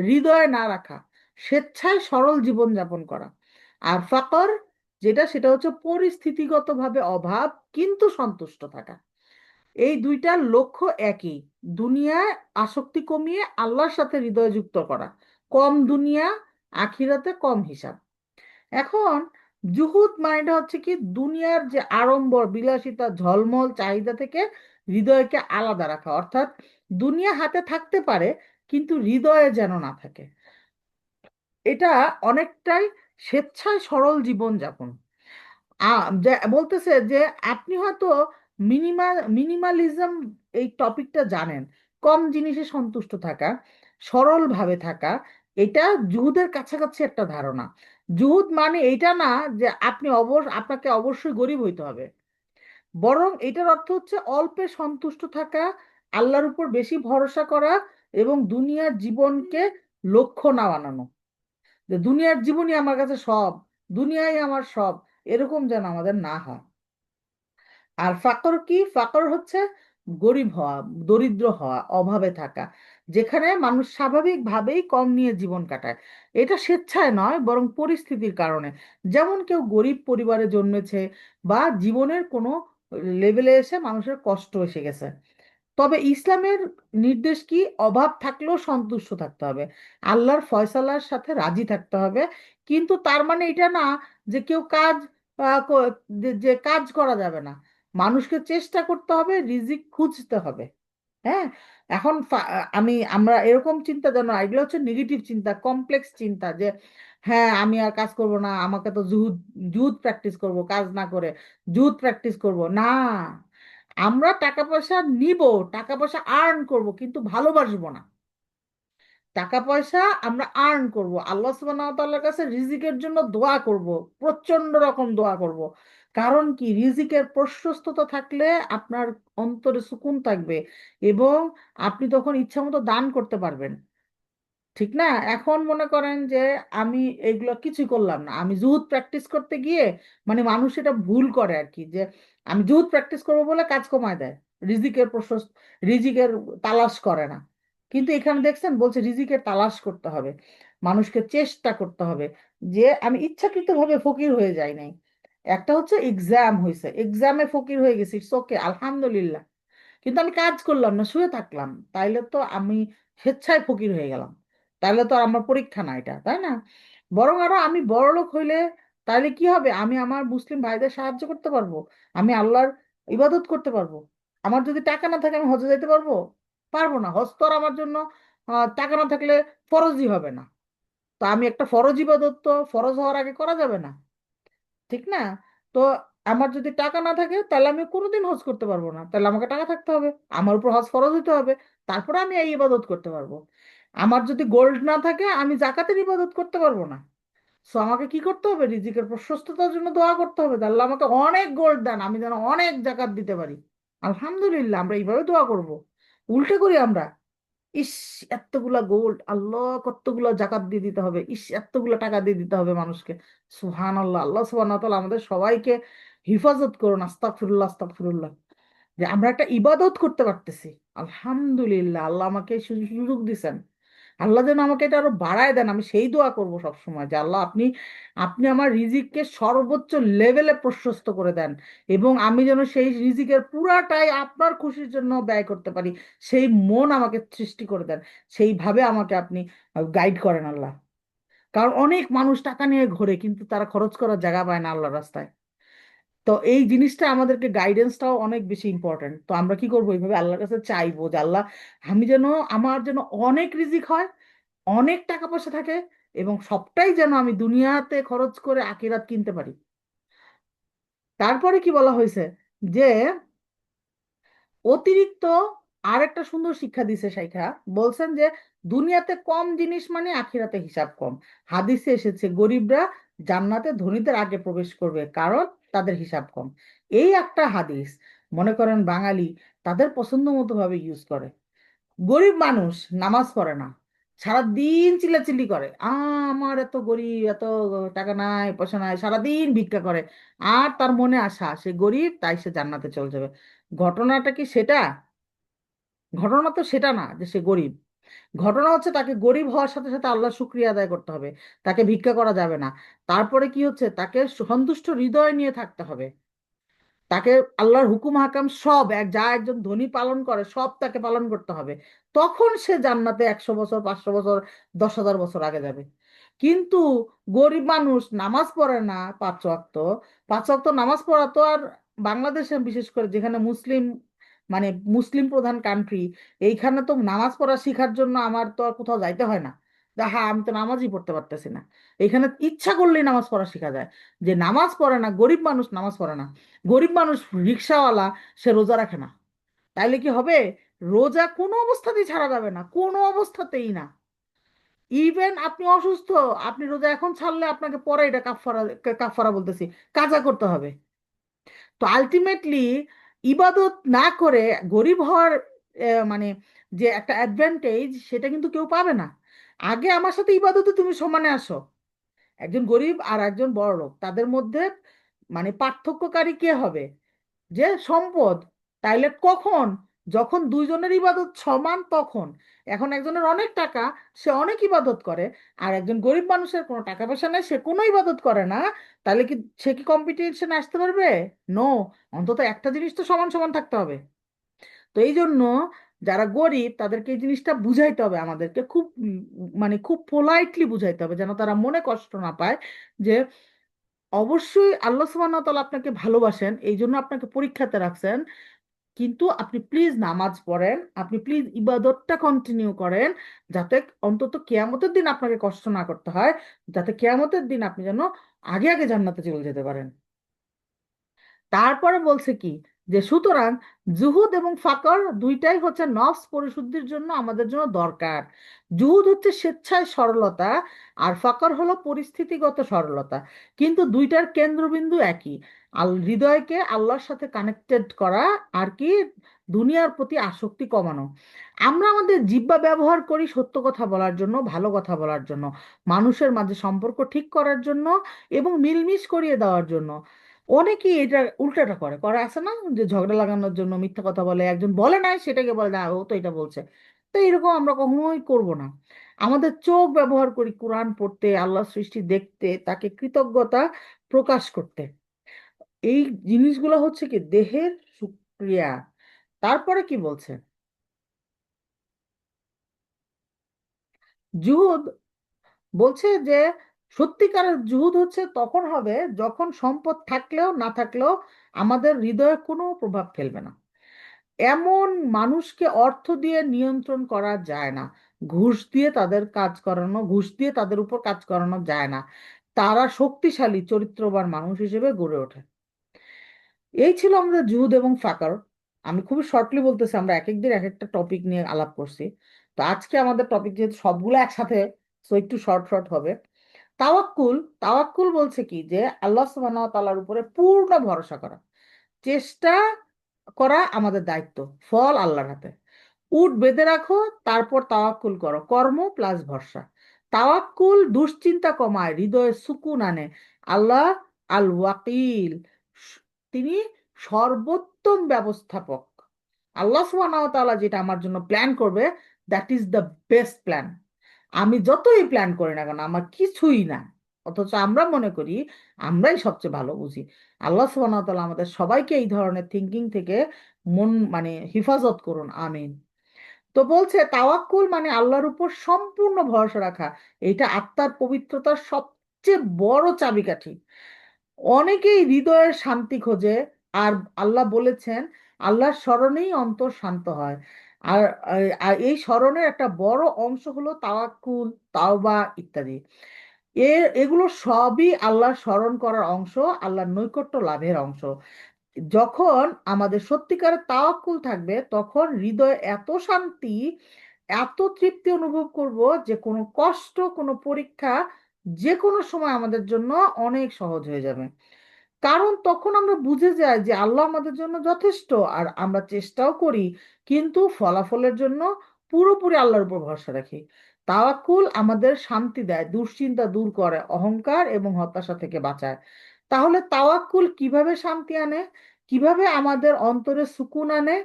হৃদয়ে না রাখা, স্বেচ্ছায় সরল জীবন যাপন করা। আর ফাকর যেটা, সেটা হচ্ছে পরিস্থিতিগতভাবে অভাব কিন্তু সন্তুষ্ট থাকা। এই দুইটার লক্ষ্য একই, দুনিয়ায় আসক্তি কমিয়ে আল্লাহর সাথে হৃদয় যুক্ত করা। কম দুনিয়া, আখিরাতে কম হিসাব। এখন জুহুদ মানেটা হচ্ছে কি, দুনিয়ার যে আড়ম্বর বিলাসিতা ঝলমল চাহিদা থেকে হৃদয়কে আলাদা রাখা, অর্থাৎ দুনিয়া হাতে থাকতে পারে কিন্তু হৃদয়ে যেন না থাকে। এটা অনেকটাই স্বেচ্ছায় সরল জীবন যাপন। বলতেছে যে আপনি হয়তো মিনিমালিজম এই টপিকটা জানেন, কম জিনিসে সন্তুষ্ট থাকা, সরল ভাবে থাকা, এটা জুহুদের কাছাকাছি একটা ধারণা। জুহুদ মানে এইটা না যে আপনাকে অবশ্যই গরিব হইতে হবে, বরং এটার অর্থ হচ্ছে অল্পে সন্তুষ্ট থাকা, আল্লাহর উপর বেশি ভরসা করা এবং দুনিয়ার জীবনকে লক্ষ্য না বানানো। যে দুনিয়ার জীবনই আমার কাছে সব, দুনিয়াই আমার সব, এরকম যেন আমাদের না হয়। আর ফাকর কি, ফাকর হচ্ছে গরিব হওয়া, দরিদ্র হওয়া, অভাবে থাকা, যেখানে মানুষ স্বাভাবিকভাবেই কম নিয়ে জীবন কাটায়। এটা স্বেচ্ছায় নয়, বরং পরিস্থিতির কারণে। যেমন কেউ গরিব পরিবারে জন্মেছে, বা জীবনের কোনো লেভেলে এসে মানুষের কষ্ট এসে গেছে। তবে ইসলামের নির্দেশ কি, অভাব থাকলেও সন্তুষ্ট থাকতে হবে, আল্লাহর ফয়সালার সাথে রাজি থাকতে হবে। কিন্তু তার মানে এটা না যে কেউ কাজ যে কাজ করা যাবে না। মানুষকে চেষ্টা করতে হবে, রিজিক খুঁজতে হবে। হ্যাঁ, এখন আমরা এরকম চিন্তা যেন, এগুলো হচ্ছে নেগেটিভ চিন্তা, কমপ্লেক্স চিন্তা, যে হ্যাঁ আমি আর কাজ করব না, আমাকে তো জুহুদ, জুহুদ প্র্যাকটিস করব, কাজ না করে জুহুদ প্র্যাকটিস করব না। আমরা টাকা পয়সা নিব, টাকা পয়সা আর্ন করব, কিন্তু ভালোবাসবো না। টাকা পয়সা আমরা আর্ন করব, আল্লাহ সুবহানাহু ওয়া তাআলার কাছে রিজিকের জন্য দোয়া করব, প্রচন্ড রকম দোয়া করব। কারণ কি, রিজিকের প্রশস্ততা থাকলে আপনার অন্তরে সুকুন থাকবে, এবং আপনি তখন ইচ্ছা মতো দান করতে পারবেন। ঠিক না? এখন মনে করেন যে আমি এগুলো কিছুই করলাম না, আমি জুহুদ প্র্যাকটিস করতে গিয়ে, মানে মানুষ এটা ভুল করে আর কি, যে আমি জুহুদ প্র্যাকটিস করবো বলে কাজ কমায় দেয়, রিজিকের প্রশস্ত, রিজিকের তালাশ করে না। কিন্তু এখানে দেখছেন বলছে রিজিকের তালাশ করতে হবে, মানুষকে চেষ্টা করতে হবে। যে আমি ইচ্ছাকৃতভাবে ফকির হয়ে যাই নাই, একটা হচ্ছে এক্সাম হয়েছে, এক্সামে ফকির হয়ে গেছি, ওকে আলহামদুলিল্লাহ। কিন্তু আমি কাজ করলাম না, শুয়ে থাকলাম, তাইলে তো আমি স্বেচ্ছায় ফকির হয়ে গেলাম, তাইলে তো আর আমার পরীক্ষা না এটা, তাই না? বরং আরো আমি বড়লোক হইলে তাইলে কি হবে, আমি আমার মুসলিম ভাইদের সাহায্য করতে পারবো, আমি আল্লাহর ইবাদত করতে পারবো। আমার যদি টাকা না থাকে আমি হজে যেতে পারবো? পারবো না। হজ তো আর আমার জন্য টাকা না থাকলে ফরজই হবে না। তো আমি একটা ফরজ ইবাদত তো ফরজ হওয়ার আগে করা যাবে না, ঠিক না? তো আমার যদি টাকা না থাকে তাহলে আমি কোনোদিন হজ করতে পারবো না, তাহলে আমাকে টাকা থাকতে হবে, আমার উপর হজ ফরজ হতে হবে, তারপরে আমি এই ইবাদত করতে পারবো। আমার যদি গোল্ড না থাকে আমি জাকাতের ইবাদত করতে পারবো না। সো আমাকে কি করতে হবে, রিজিকের প্রশস্ততার জন্য দোয়া করতে হবে, তাহলে আমাকে অনেক গোল্ড দেন, আমি যেন অনেক জাকাত দিতে পারি। আলহামদুলিল্লাহ, আমরা এইভাবে দোয়া করব। উল্টে করি আমরা, ইস এতগুলা গোল্ড, আল্লাহ কতগুলা জাকাত দিয়ে দিতে হবে, ইস এতগুলা টাকা দিয়ে দিতে হবে মানুষকে। সুবহান আল্লাহ, আল্লাহ সুবহানাহু ওয়া তাআলা আমাদের সবাইকে হিফাজত করুন। আস্তাগফিরুল্লাহ, আস্তাগফিরুল্লাহ। যে আমরা একটা ইবাদত করতে পারতেছি, আলহামদুলিল্লাহ, আল্লাহ আমাকে এই সুযোগ দিছেন। আল্লাহ যেন আমাকে এটা আরো বাড়ায় দেন, আমি সেই দোয়া করব সবসময় যে আল্লাহ আপনি আপনি আমার রিজিককে সর্বোচ্চ লেভেলে প্রশস্ত করে দেন, এবং আমি যেন সেই রিজিকের পুরাটাই আপনার খুশির জন্য ব্যয় করতে পারি, সেই মন আমাকে সৃষ্টি করে দেন, সেইভাবে আমাকে আপনি গাইড করেন আল্লাহ। কারণ অনেক মানুষ টাকা নিয়ে ঘোরে কিন্তু তারা খরচ করার জায়গা পায় না আল্লাহর রাস্তায়। তো এই জিনিসটা আমাদেরকে গাইডেন্সটাও অনেক বেশি ইম্পর্টেন্ট। তো আমরা কি করবো, এইভাবে আল্লাহর কাছে চাইবো যে আল্লাহ আমি যেন, আমার যেন অনেক রিজিক হয়, অনেক টাকা পয়সা থাকে, এবং সবটাই যেন আমি দুনিয়াতে খরচ করে আখিরাত কিনতে পারি। তারপরে কি বলা হয়েছে যে অতিরিক্ত আরেকটা সুন্দর শিক্ষা দিছে শাইখা, বলছেন যে দুনিয়াতে কম জিনিস মানে আখিরাতে হিসাব কম। হাদিসে এসেছে গরিবরা জান্নাতে ধনীদের আগে প্রবেশ করবে কারণ তাদের হিসাব কম। এই একটা হাদিস মনে করেন বাঙালি তাদের পছন্দ মতো ভাবে ইউজ করে। গরিব মানুষ নামাজ পড়ে না, সারাদিন চিল্লাচিল্লি করে, আমার এত গরিব, এত টাকা নাই, পয়সা নাই, সারাদিন ভিক্ষা করে, আর তার মনে আশা সে গরিব তাই সে জান্নাতে চলে যাবে। ঘটনাটা কি সেটা? ঘটনা তো সেটা না যে সে গরিব। ঘটনা হচ্ছে তাকে গরিব হওয়ার সাথে সাথে আল্লাহ শুক্রিয়া আদায় করতে হবে, তাকে ভিক্ষা করা যাবে না। তারপরে কি হচ্ছে, তাকে সন্তুষ্ট হৃদয় নিয়ে থাকতে হবে, তাকে আল্লাহর হুকুম হাকাম সব যা একজন ধনী পালন করে সব তাকে পালন করতে হবে। তখন সে জান্নাতে 100 বছর, 500 বছর, 10,000 বছর আগে যাবে। কিন্তু গরিব মানুষ নামাজ পড়ে না, 5 ওয়াক্ত। 5 ওয়াক্ত নামাজ পড়া তো আর বাংলাদেশে বিশেষ করে যেখানে মুসলিম, মানে মুসলিম প্রধান কান্ট্রি, এইখানে তো নামাজ পড়া শেখার জন্য আমার তো আর কোথাও যাইতে হয় না যে হ্যাঁ আমি তো নামাজই পড়তে পারতেছি না। এখানে ইচ্ছা করলেই নামাজ পড়া শেখা যায়। যে নামাজ পড়ে না, গরিব মানুষ নামাজ পড়ে না, গরিব মানুষ রিক্সাওয়ালা, সে রোজা রাখে না, তাইলে কি হবে? রোজা কোনো অবস্থাতেই ছাড়া যাবে না, কোনো অবস্থাতেই না। ইভেন আপনি অসুস্থ, আপনি রোজা এখন ছাড়লে আপনাকে পরে এটা কাফারা, কাফারা বলতেছি, কাজা করতে হবে। তো আলটিমেটলি ইবাদত না করে গরিব হওয়ার মানে যে একটা অ্যাডভান্টেজ সেটা কিন্তু কেউ পাবে না। আগে আমার সাথে ইবাদতে তুমি সমানে আসো, একজন গরিব আর একজন বড়লোক তাদের মধ্যে মানে পার্থক্যকারী কে হবে? যে সম্পদ। তাইলে কখন? যখন দুইজনের ইবাদত সমান তখন। এখন একজনের অনেক টাকা, সে অনেক ইবাদত করে, আর একজন গরিব মানুষের কোনো টাকা পয়সা নেই, সে কোনো ইবাদত করে না, তাহলে কি সে কি কম্পিটিশনে আসতে পারবে? নো। অন্তত একটা জিনিস তো সমান সমান থাকতে হবে। তো এই জন্য যারা গরিব তাদেরকে এই জিনিসটা বুঝাইতে হবে, আমাদেরকে খুব মানে খুব পোলাইটলি বুঝাইতে হবে যেন তারা মনে কষ্ট না পায় যে অবশ্যই আল্লাহ সুবহানাহু ওয়া তাআলা আপনাকে ভালোবাসেন, এই জন্য আপনাকে পরীক্ষাতে রাখছেন, কিন্তু আপনি প্লিজ নামাজ পড়েন, আপনি প্লিজ ইবাদতটা কন্টিনিউ করেন, যাতে অন্তত কেয়ামতের দিন আপনাকে কষ্ট না করতে হয়, যাতে কেয়ামতের দিন আপনি যেন আগে আগে জান্নাতে চলে যেতে পারেন। তারপরে বলছে কি যে সুতরাং জুহুদ এবং ফাকর দুইটাই হচ্ছে নফস পরিশুদ্ধির জন্য আমাদের জন্য দরকার। জুহুদ হচ্ছে স্বেচ্ছায় সরলতা, আর ফাকর হলো পরিস্থিতিগত সরলতা, কিন্তু দুইটার কেন্দ্রবিন্দু একই, হৃদয়কে আল্লাহর সাথে কানেক্টেড করা, আর কি দুনিয়ার প্রতি আসক্তি কমানো। আমরা আমাদের জিহ্বা ব্যবহার করি সত্য কথা বলার জন্য, ভালো কথা বলার জন্য, মানুষের মাঝে সম্পর্ক ঠিক করার জন্য, এবং মিলমিশ করিয়ে দেওয়ার জন্য। অনেকেই এটা উল্টাটা করে করে আছে না, যে ঝগড়া লাগানোর জন্য মিথ্যা কথা বলে, একজন বলে নাই সেটাকে বলে না ও তো এটা বলছে। তো এরকম আমরা কখনোই করব না। আমাদের চোখ ব্যবহার করি কোরআন পড়তে, আল্লাহ সৃষ্টি দেখতে, তাকে কৃতজ্ঞতা প্রকাশ করতে। এই জিনিসগুলো হচ্ছে কি দেহের শুক্রিয়া। তারপরে কি বলছে, জুহুদ বলছে যে সত্যিকারের জুহুদ হচ্ছে তখন হবে যখন সম্পদ থাকলেও না থাকলেও আমাদের হৃদয়ে কোনো প্রভাব ফেলবে না। এমন মানুষকে অর্থ দিয়ে নিয়ন্ত্রণ করা যায় না, ঘুষ দিয়ে তাদের কাজ করানো, ঘুষ দিয়ে তাদের উপর কাজ করানো যায় না, তারা শক্তিশালী চরিত্রবান মানুষ হিসেবে গড়ে ওঠে। এই ছিল আমাদের জুহুদ এবং ফাকার। আমি খুবই শর্টলি বলতেছি, আমরা এক এক দিন এক একটা টপিক নিয়ে আলাপ করছি। তো আজকে আমাদের টপিক যেহেতু সবগুলো একসাথে, তো একটু শর্ট শর্ট হবে। তাওয়াক্কুল, তাওয়াক্কুল বলছে কি যে আল্লাহ সুবহানাহু ওয়া তাআলার উপরে পূর্ণ ভরসা করা, চেষ্টা করা আমাদের দায়িত্ব, ফল আল্লাহর হাতে। উট বেঁধে রাখো, তারপর তাওয়াক্কুল করো, কর্ম প্লাস ভরসা। তাওয়াক্কুল দুশ্চিন্তা কমায়, হৃদয়ে সুকুন আনে। আল্লাহ আল ওয়াকিল, তিনি সর্বোত্তম ব্যবস্থাপক। আল্লাহ সুবহানাহু ওয়া তাআলা যেটা আমার জন্য প্ল্যান করবে, that is the best plan. আমি যতই প্ল্যান করি না কেন আমার কিছুই না। অথচ আমরা মনে করি আমরাই সবচেয়ে ভালো বুঝি। আল্লাহ সুবহানাহু ওয়া তাআলা আমাদের সবাইকে এই ধরনের থিঙ্কিং থেকে মন মানে হেফাজত করুন, আমিন। তো বলছে তাওয়াক্কুল মানে আল্লাহর উপর সম্পূর্ণ ভরসা রাখা। এটা আত্মার পবিত্রতার সবচেয়ে বড় চাবিকাঠি। অনেকেই হৃদয়ের শান্তি খোঁজে, আর আল্লাহ বলেছেন আল্লাহর স্মরণেই অন্তর শান্ত হয়। আর আর এই স্মরণের একটা বড় অংশ হলো তাওয়াক্কুল, তাওবা ইত্যাদি। এগুলো সবই আল্লাহর স্মরণ করার অংশ, আল্লাহর নৈকট্য লাভের অংশ। যখন আমাদের সত্যিকারের তাওয়াক্কুল থাকবে তখন হৃদয়ে এত শান্তি, এত তৃপ্তি অনুভব করব যে কোনো কষ্ট, কোনো পরীক্ষা যে কোনো সময় আমাদের জন্য অনেক সহজ হয়ে যাবে। কারণ তখন আমরা বুঝে যাই যে আল্লাহ আমাদের জন্য যথেষ্ট, আর আমরা চেষ্টাও করি কিন্তু ফলাফলের জন্য পুরোপুরি আল্লাহর উপর ভরসা রাখি। তাওয়াক্কুল আমাদের শান্তি দেয়, দুশ্চিন্তা দূর করে, অহংকার এবং হতাশা থেকে বাঁচায়। তাহলে তাওয়াক্কুল কিভাবে শান্তি আনে, কিভাবে আমাদের অন্তরে সুকুন আনে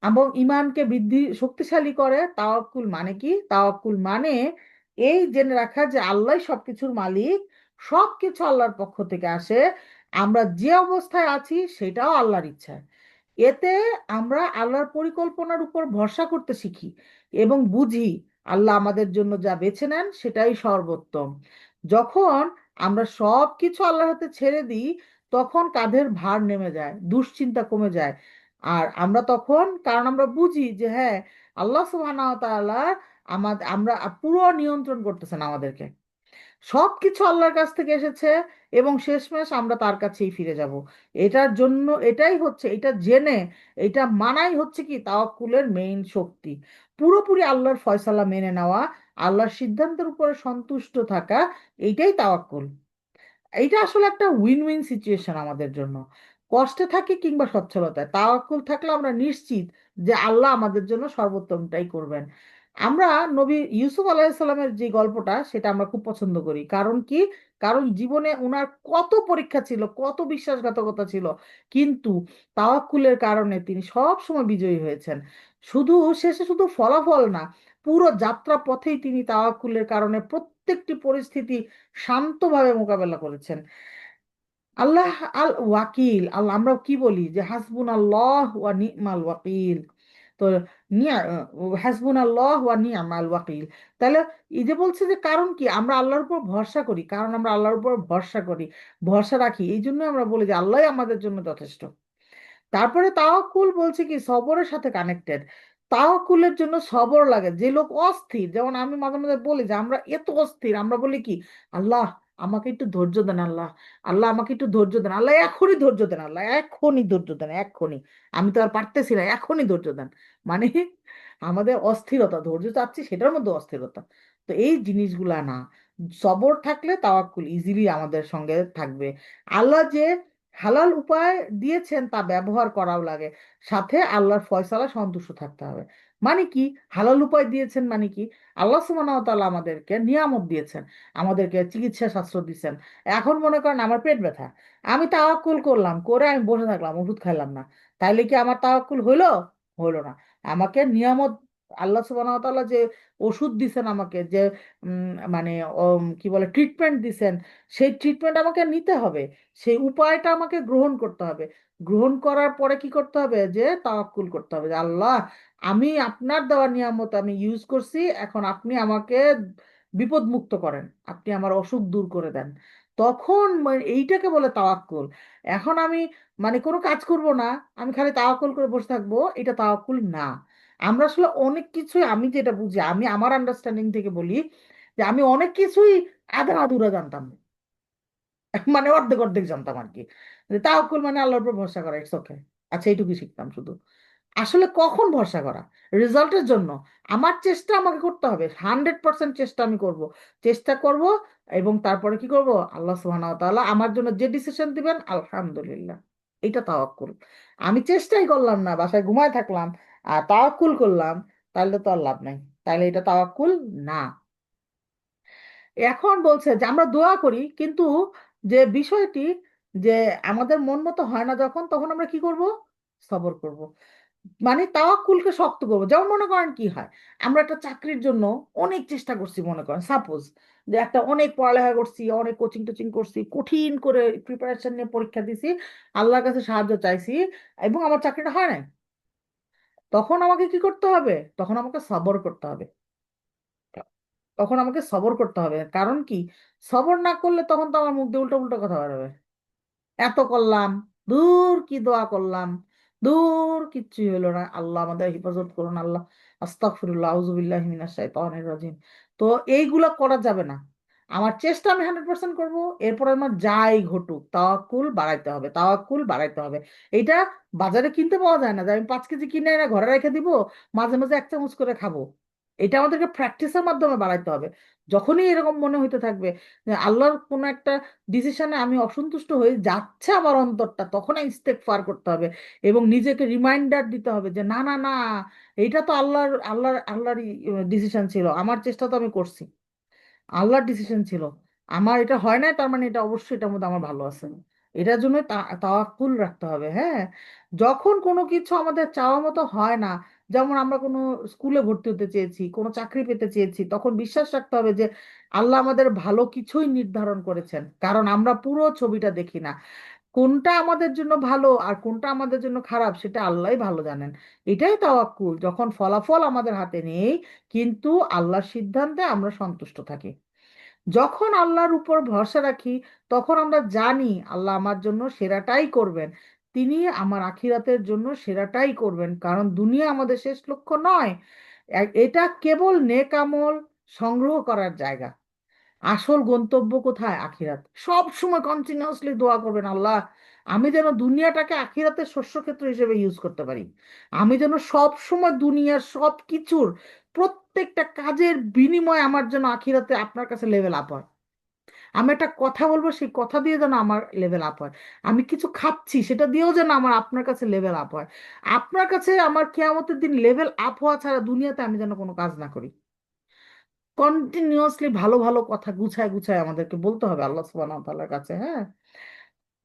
এবং ইমানকে বৃদ্ধি শক্তিশালী করে? তাওয়াক্কুল মানে কি? তাওয়াক্কুল মানে এই জেনে রাখা যে আল্লাহ সবকিছুর মালিক, সবকিছু আল্লাহর পক্ষ থেকে আসে, আমরা যে অবস্থায় আছি সেটাও আল্লাহর ইচ্ছা। এতে আমরা আল্লাহর পরিকল্পনার উপর ভরসা করতে শিখি এবং বুঝি আল্লাহ আমাদের জন্য যা বেছে নেন সেটাই সর্বোত্তম। যখন আমরা সব কিছু আল্লাহর হাতে ছেড়ে দিই তখন কাঁধের ভার নেমে যায়, দুশ্চিন্তা কমে যায়। আর আমরা তখন, কারণ আমরা বুঝি যে হ্যাঁ, আল্লাহ সুবহানাহু ওয়া তাআলা আমাদের, আমরা পুরো নিয়ন্ত্রণ করতেছেন আমাদেরকে, সবকিছু আল্লাহর কাছ থেকে এসেছে এবং শেষমেশ আমরা তার কাছেই ফিরে যাব। এটার জন্য এটাই হচ্ছে, এটা জেনে এটা মানাই হচ্ছে কি তাওয়াক্কুলের মেইন শক্তি। পুরোপুরি আল্লাহর ফয়সালা মেনে নেওয়া, আল্লাহর সিদ্ধান্তের উপরে সন্তুষ্ট থাকা, এইটাই তাওয়াক্কুল। এইটা আসলে একটা উইন উইন সিচুয়েশন আমাদের জন্য। কষ্টে থাকি কিংবা সচ্ছলতায়, তাওয়াক্কুল থাকলে আমরা নিশ্চিত যে আল্লাহ আমাদের জন্য সর্বোত্তমটাই করবেন। আমরা নবী ইউসুফ আলাইহিসসালামের যে গল্পটা সেটা আমরা খুব পছন্দ করি। কারণ কি? কারণ জীবনে ওনার কত পরীক্ষা ছিল, কত বিশ্বাসঘাতকতা ছিল, কিন্তু তাওয়াক্কুলের কারণে তিনি সব সময় বিজয়ী হয়েছেন। শুধু শেষে শুধু ফলাফল না, পুরো যাত্রা পথেই তিনি তাওয়াক্কুলের কারণে প্রত্যেকটি পরিস্থিতি শান্তভাবে মোকাবেলা করেছেন। আল্লাহ আল ওয়াকিল, আল্লাহ আমরা কি বলি যে হাসবুন আল্লাহ ওয়া নি'মাল ওয়াকিল। তো নিয়া হাসবুন আল্লাহ ওয়া নি'মাল ওয়াকিল। তাহলে এই যে বলছে যে কারণ কি আমরা আল্লাহর উপর ভরসা করি, কারণ আমরা আল্লাহর উপর ভরসা করি, ভরসা রাখি, এই জন্য আমরা বলি যে আল্লাহ আমাদের জন্য যথেষ্ট। তারপরে তাওয়াক্কুল বলছে কি সবরের সাথে কানেক্টেড। তাওয়াক্কুলের জন্য সবর লাগে। যে লোক অস্থির, যেমন আমি মাঝে মাঝে বলি যে আমরা এত অস্থির, আমরা বলি কি আল্লাহ আমাকে একটু ধৈর্য দেন, আল্লাহ আল্লাহ আমাকে একটু ধৈর্য দেন, আল্লাহ এখনই ধৈর্য দেন, আল্লাহ এখনই ধৈর্য দেন, এখনই, আমি তো আর পারতেছি না, এখনই ধৈর্য দেন। মানে আমাদের অস্থিরতা, ধৈর্য চাচ্ছি সেটার মধ্যে অস্থিরতা। তো এই জিনিসগুলা না, সবর থাকলে তাওয়াক্কুল ইজিলি আমাদের সঙ্গে থাকবে। আল্লাহ যে হালাল উপায় দিয়েছেন তা ব্যবহার করাও লাগে, সাথে আল্লাহর ফয়সালা সন্তুষ্ট থাকতে হবে। মানে কি? হালাল উপায় দিয়েছেন মানে কি? আল্লাহ সুবহানাহু ওয়া তাআলা আমাদেরকে নিয়ামত দিয়েছেন, আমাদেরকে চিকিৎসা শাস্ত্র দিয়েছেন। এখন মনে করেন আমার পেট ব্যথা, আমি তাওয়াক্কুল করলাম, করে আমি বসে থাকলাম, ওষুধ খাইলাম না, তাইলে কি আমার তাওয়াক্কুল হইলো? হইলো না। আমাকে নিয়ামত, আল্লাহ সুবহানাহু ওয়া তাআলা যে ওষুধ দিছেন আমাকে, যে মানে কি বলে ট্রিটমেন্ট দিছেন, সেই ট্রিটমেন্ট আমাকে নিতে হবে, সেই উপায়টা আমাকে গ্রহণ করতে হবে। গ্রহণ করার পরে কি করতে হবে? যে তাওয়াক্কুল করতে হবে যে আল্লাহ, আমি আপনার দেওয়া নিয়ামত আমি ইউজ করছি, এখন আপনি আমাকে বিপদ মুক্ত করেন, আপনি আমার অসুখ দূর করে দেন। তখন এইটাকে বলে তাওয়াক্কুল। এখন আমি কোনো কাজ করব না, আমি খালি তাওয়াক্কুল করে বসে থাকবো, এটা তাওয়াক্কুল না। আমরা আসলে অনেক কিছুই, আমি যেটা বুঝি, আমি আমার আন্ডারস্ট্যান্ডিং থেকে বলি যে আমি অনেক কিছুই আধা আধুরা জানতাম, অর্ধেক অর্ধেক জানতাম আর কি। যে তাওয়াক্কুল মানে আল্লাহর উপর ভরসা করা, ইটস ওকে, আচ্ছা এইটুকু শিখতাম শুধু। আসলে কখন ভরসা করা? রেজাল্টের জন্য আমার চেষ্টা আমাকে করতে হবে, 100% চেষ্টা আমি করব, চেষ্টা করব, এবং তারপরে কি করব? আল্লাহ সুবহানাহু ওয়া তাআলা আমার জন্য যে ডিসিশন দিবেন আলহামদুলিল্লাহ, এটা তাওয়াক্কুল। আমি চেষ্টাই করলাম না, বাসায় ঘুমায় থাকলাম আর তাওয়াক্কুল করলাম, তাহলে তো আর লাভ নাই, তাহলে এটা তাওয়াক্কুল না। এখন বলছে যে আমরা দোয়া করি কিন্তু যে বিষয়টি, যে আমাদের মন মতো হয় না যখন, তখন আমরা কি করব? সবর করব। মানে তাওয়াক্কুলকে শক্ত করবো। যেমন মনে করেন কি হয়, আমরা একটা চাকরির জন্য অনেক চেষ্টা করছি, মনে করেন সাপোজ যে একটা অনেক পড়ালেখা করছি, অনেক কোচিং টোচিং করছি, কঠিন করে প্রিপারেশন নিয়ে পরীক্ষা দিছি, আল্লাহর কাছে সাহায্য চাইছি, এবং আমার চাকরিটা হয় না। তখন আমাকে কি করতে হবে? তখন আমাকে সবর করতে হবে। তখন আমাকে সবর করতে হবে, কারণ কি, সবর না করলে তখন তো আমার মুখ দিয়ে উল্টো উল্টো কথা বেরোবে। এত করলাম, দূর কি দোয়া করলাম, দূর কিচ্ছুই হলো না, আল্লাহ আমাদের হেফাজত করুন, আল্লাহ আস্তাগফিরুল্লাহ আউযুবিল্লাহি মিনাশ শাইতানির রাজিম। তো এইগুলা করা যাবে না। আমার চেষ্টা আমি 100% করবো, এরপর আমার যাই ঘটুক তাওয়াক্কুল বাড়াইতে হবে, তাওয়াক্কুল বাড়াইতে হবে। এটা বাজারে কিনতে পাওয়া যায় না যে আমি 5 কেজি কিনে এনে ঘরে রেখে দিব, মাঝে মাঝে 1 চামচ করে খাবো। এটা আমাদেরকে প্র্যাকটিসের মাধ্যমে বাড়াইতে হবে। যখনই এরকম মনে হইতে থাকবে যে আল্লাহর কোনো একটা ডিসিশনে আমি অসন্তুষ্ট হয়ে যাচ্ছে আমার অন্তরটা, তখন ইস্তেগফার করতে হবে এবং নিজেকে রিমাইন্ডার দিতে হবে যে না না না, এইটা তো আল্লাহর ডিসিশন ছিল, আমার চেষ্টা তো আমি করছি, আল্লাহর ডিসিশন ছিল, আমার এটা হয় না, তার মানে এটা অবশ্যই এটার মধ্যে আমার ভালো আছে। এটার জন্য তাওয়াক্কুল রাখতে হবে। হ্যাঁ, যখন কোনো কিছু আমাদের চাওয়া মতো হয় না, যেমন আমরা কোনো স্কুলে ভর্তি হতে চেয়েছি, কোনো চাকরি পেতে চেয়েছি, তখন বিশ্বাস রাখতে হবে যে আল্লাহ আমাদের ভালো কিছুই নির্ধারণ করেছেন, কারণ আমরা পুরো ছবিটা দেখি না। কোনটা আমাদের জন্য ভালো আর কোনটা আমাদের জন্য খারাপ সেটা আল্লাহই ভালো জানেন। এটাই তাওয়াক্কুল, যখন ফলাফল আমাদের হাতে নেই কিন্তু আল্লাহর সিদ্ধান্তে আমরা সন্তুষ্ট থাকি। যখন আল্লাহর উপর ভরসা রাখি, তখন আমরা জানি আল্লাহ আমার জন্য সেরাটাই করবেন, তিনি আমার আখিরাতের জন্য সেরাটাই করবেন, কারণ দুনিয়া আমাদের শেষ লক্ষ্য নয়। এটা কেবল নেক আমল সংগ্রহ করার জায়গা। আসল গন্তব্য কোথায়? আখিরাত। সব সময় কন্টিনিউয়াসলি দোয়া করবেন, আল্লাহ আমি যেন দুনিয়াটাকে আখিরাতের শস্যক্ষেত্র হিসেবে ইউজ করতে পারি। আমি যেন সব সময় দুনিয়ার সব কিছুর প্রত্যেকটা কাজের বিনিময়ে আমার যেন আখিরাতে আপনার কাছে লেভেল আপ হয়। আমি একটা কথা বলবো, সেই কথা দিয়ে যেন আমার লেভেল আপ হয়। আমি কিছু খাচ্ছি, সেটা দিয়েও যেন আমার আপনার কাছে লেভেল আপ হয়। আপনার কাছে আমার কিয়ামতের দিন লেভেল আপ হওয়া ছাড়া দুনিয়াতে আমি যেন কোনো কাজ না করি। কন্টিনিউয়াসলি ভালো ভালো কথা গুছায় গুছায় আমাদেরকে বলতে হবে আল্লাহ সুবহানাহু ওয়া তাআলার কাছে। হ্যাঁ,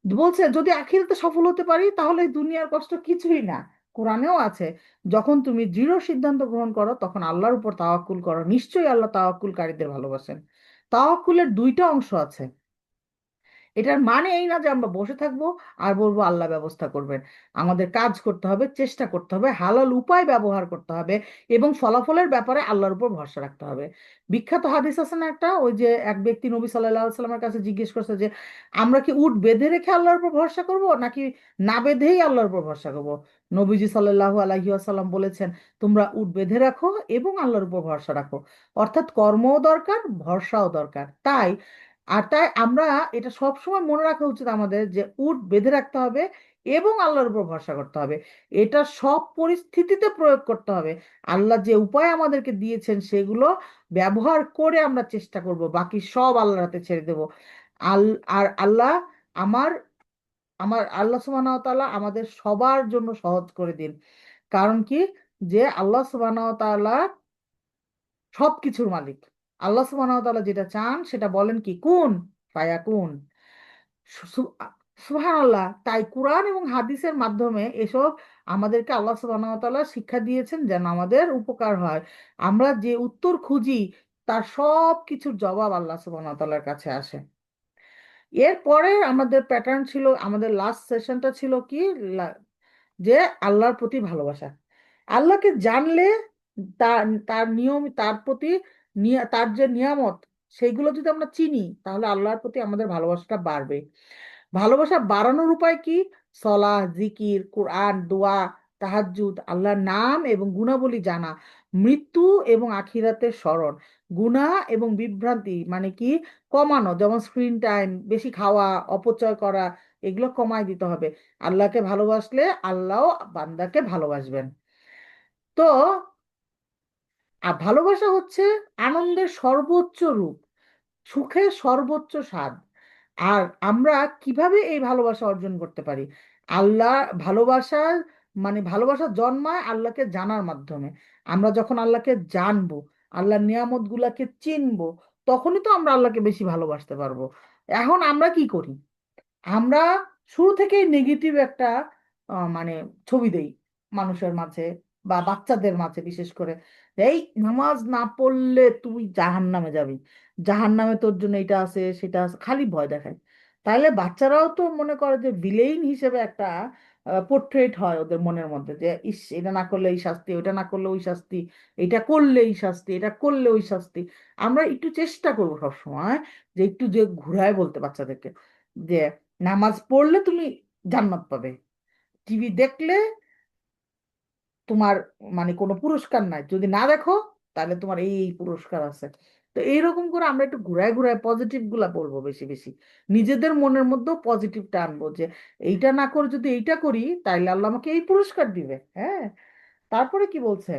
বলছে যদি আখিরাতে সফল হতে পারি তাহলে এই দুনিয়ার কষ্ট কিছুই না। কোরআনেও আছে, যখন তুমি দৃঢ় সিদ্ধান্ত গ্রহণ করো তখন আল্লাহর উপর তাওয়াক্কুল করো, নিশ্চয়ই আল্লাহ তাওয়াক্কুলকারীদের ভালোবাসেন। তাওয়াক্কুলের দুইটা অংশ আছে। এটার মানে এই না যে আমরা বসে থাকবো আর বলবো আল্লাহ ব্যবস্থা করবেন। আমাদের কাজ করতে হবে, চেষ্টা করতে হবে, হালাল উপায় ব্যবহার করতে হবে, এবং ফলাফলের ব্যাপারে আল্লাহর উপর ভরসা রাখতে হবে। বিখ্যাত হাদিস আছে না একটা, ওই যে এক ব্যক্তি নবী সাল্লাল্লাহু আলাইহি সাল্লামের কাছে জিজ্ঞেস করছে যে আমরা কি উট বেঁধে রেখে আল্লাহর উপর ভরসা করব নাকি না বেঁধেই আল্লাহর উপর ভরসা করব? নবীজি সাল্লাল্লাহু আলাইহি ওয়াসাল্লাম বলেছেন, তোমরা উট বেঁধে রাখো এবং আল্লাহর উপর ভরসা রাখো। অর্থাৎ কর্মও দরকার, ভরসাও দরকার। তাই আমরা এটা সব সময় মনে রাখা উচিত আমাদের যে উট বেঁধে রাখতে হবে এবং আল্লাহর উপর ভরসা করতে হবে। এটা সব পরিস্থিতিতে প্রয়োগ করতে হবে। আল্লাহ যে উপায় আমাদেরকে দিয়েছেন সেগুলো ব্যবহার করে আমরা চেষ্টা করব, বাকি সব আল্লাহর হাতে ছেড়ে দেব। আল আর আল্লাহ আমার আমার আল্লাহ সুবহানাহু ওয়া তাআলা আমাদের সবার জন্য সহজ করে দিন। কারণ কি, যে আল্লাহ সুবহানাহু ওয়া তাআলা সবকিছুর মালিক। আল্লাহ সুবহানাহু ওয়া তাআলা যেটা চান সেটা বলেন কি, কুন ফায়াকুন। সুবহানাল্লাহ। তাই কোরআন এবং হাদিসের মাধ্যমে এসব আমাদেরকে আল্লাহ সুবহানাহু ওয়া তাআলা শিক্ষা দিয়েছেন যেন আমাদের উপকার হয়। আমরা যে উত্তর খুঁজি তার সব কিছুর জবাব আল্লাহ সুবহানাহু ওয়া তাআলার কাছে আসে। এরপরে আমাদের প্যাটার্ন ছিল, আমাদের লাস্ট সেশনটা ছিল কি, যে আল্লাহর প্রতি ভালোবাসা। আল্লাহকে জানলে তার তার নিয়ম, তার প্রতি তার যে নিয়ামত সেইগুলো যদি আমরা চিনি তাহলে আল্লাহর প্রতি আমাদের ভালোবাসাটা বাড়বে। ভালোবাসা বাড়ানোর উপায় কি? সলাহ, জিকির, কোরআন, দোয়া, তাহাজ্জুদ, আল্লাহর নাম এবং গুণাবলী জানা, মৃত্যু এবং আখিরাতের স্মরণ, গুনাহ এবং বিভ্রান্তি মানে কি কমানো, যেমন স্ক্রিন টাইম, বেশি খাওয়া, অপচয় করা, এগুলো কমায় দিতে হবে। আল্লাহকে ভালোবাসলে আল্লাহ বান্দাকে ভালোবাসবেন। তো ভালোবাসা হচ্ছে আনন্দের সর্বোচ্চ রূপ, সুখের সর্বোচ্চ স্বাদ। আর আমরা কিভাবে এই ভালোবাসা অর্জন করতে পারি? আল্লাহ ভালোবাসা মানে ভালোবাসা জন্মায় আল্লাহকে জানার মাধ্যমে। আমরা যখন আল্লাহকে জানবো, আল্লাহর নিয়ামত গুলাকে চিনবো, তখনই তো আমরা আল্লাহকে বেশি ভালোবাসতে পারবো। এখন আমরা কি করি? আমরা শুরু থেকেই নেগেটিভ একটা মানে ছবি দেই। মানুষের মাঝে বা বাচ্চাদের মাঝে বিশেষ করে, এই নামাজ না পড়লে তুই জাহান্নামে যাবি, জাহান্নামে তোর জন্য এটা আছে সেটা আছে, খালি ভয় দেখায়। তাইলে বাচ্চারাও তো মনে করে যে ভিলেইন হিসেবে একটা পোর্ট্রেট হয় ওদের মনের মধ্যে, যে ইস এটা না করলে এই শাস্তি, ওইটা না করলে ওই শাস্তি, এটা করলে এই শাস্তি, এটা করলে ওই শাস্তি। আমরা একটু চেষ্টা করবো সবসময় যে একটু যে ঘুরায় বলতে বাচ্চাদেরকে যে নামাজ পড়লে তুমি জান্নাত পাবে, টিভি দেখলে তোমার মানে কোনো পুরস্কার নাই, যদি না দেখো তাহলে তোমার এই এই পুরস্কার আছে। তো এইরকম করে আমরা একটু ঘুরায় ঘুরায় পজিটিভ গুলা বলবো বেশি বেশি, নিজেদের মনের মধ্যেও পজিটিভটা আনবো যে এইটা না করে যদি এইটা করি তাইলে আল্লাহ আমাকে এই পুরস্কার দিবে। হ্যাঁ, তারপরে কি বলছে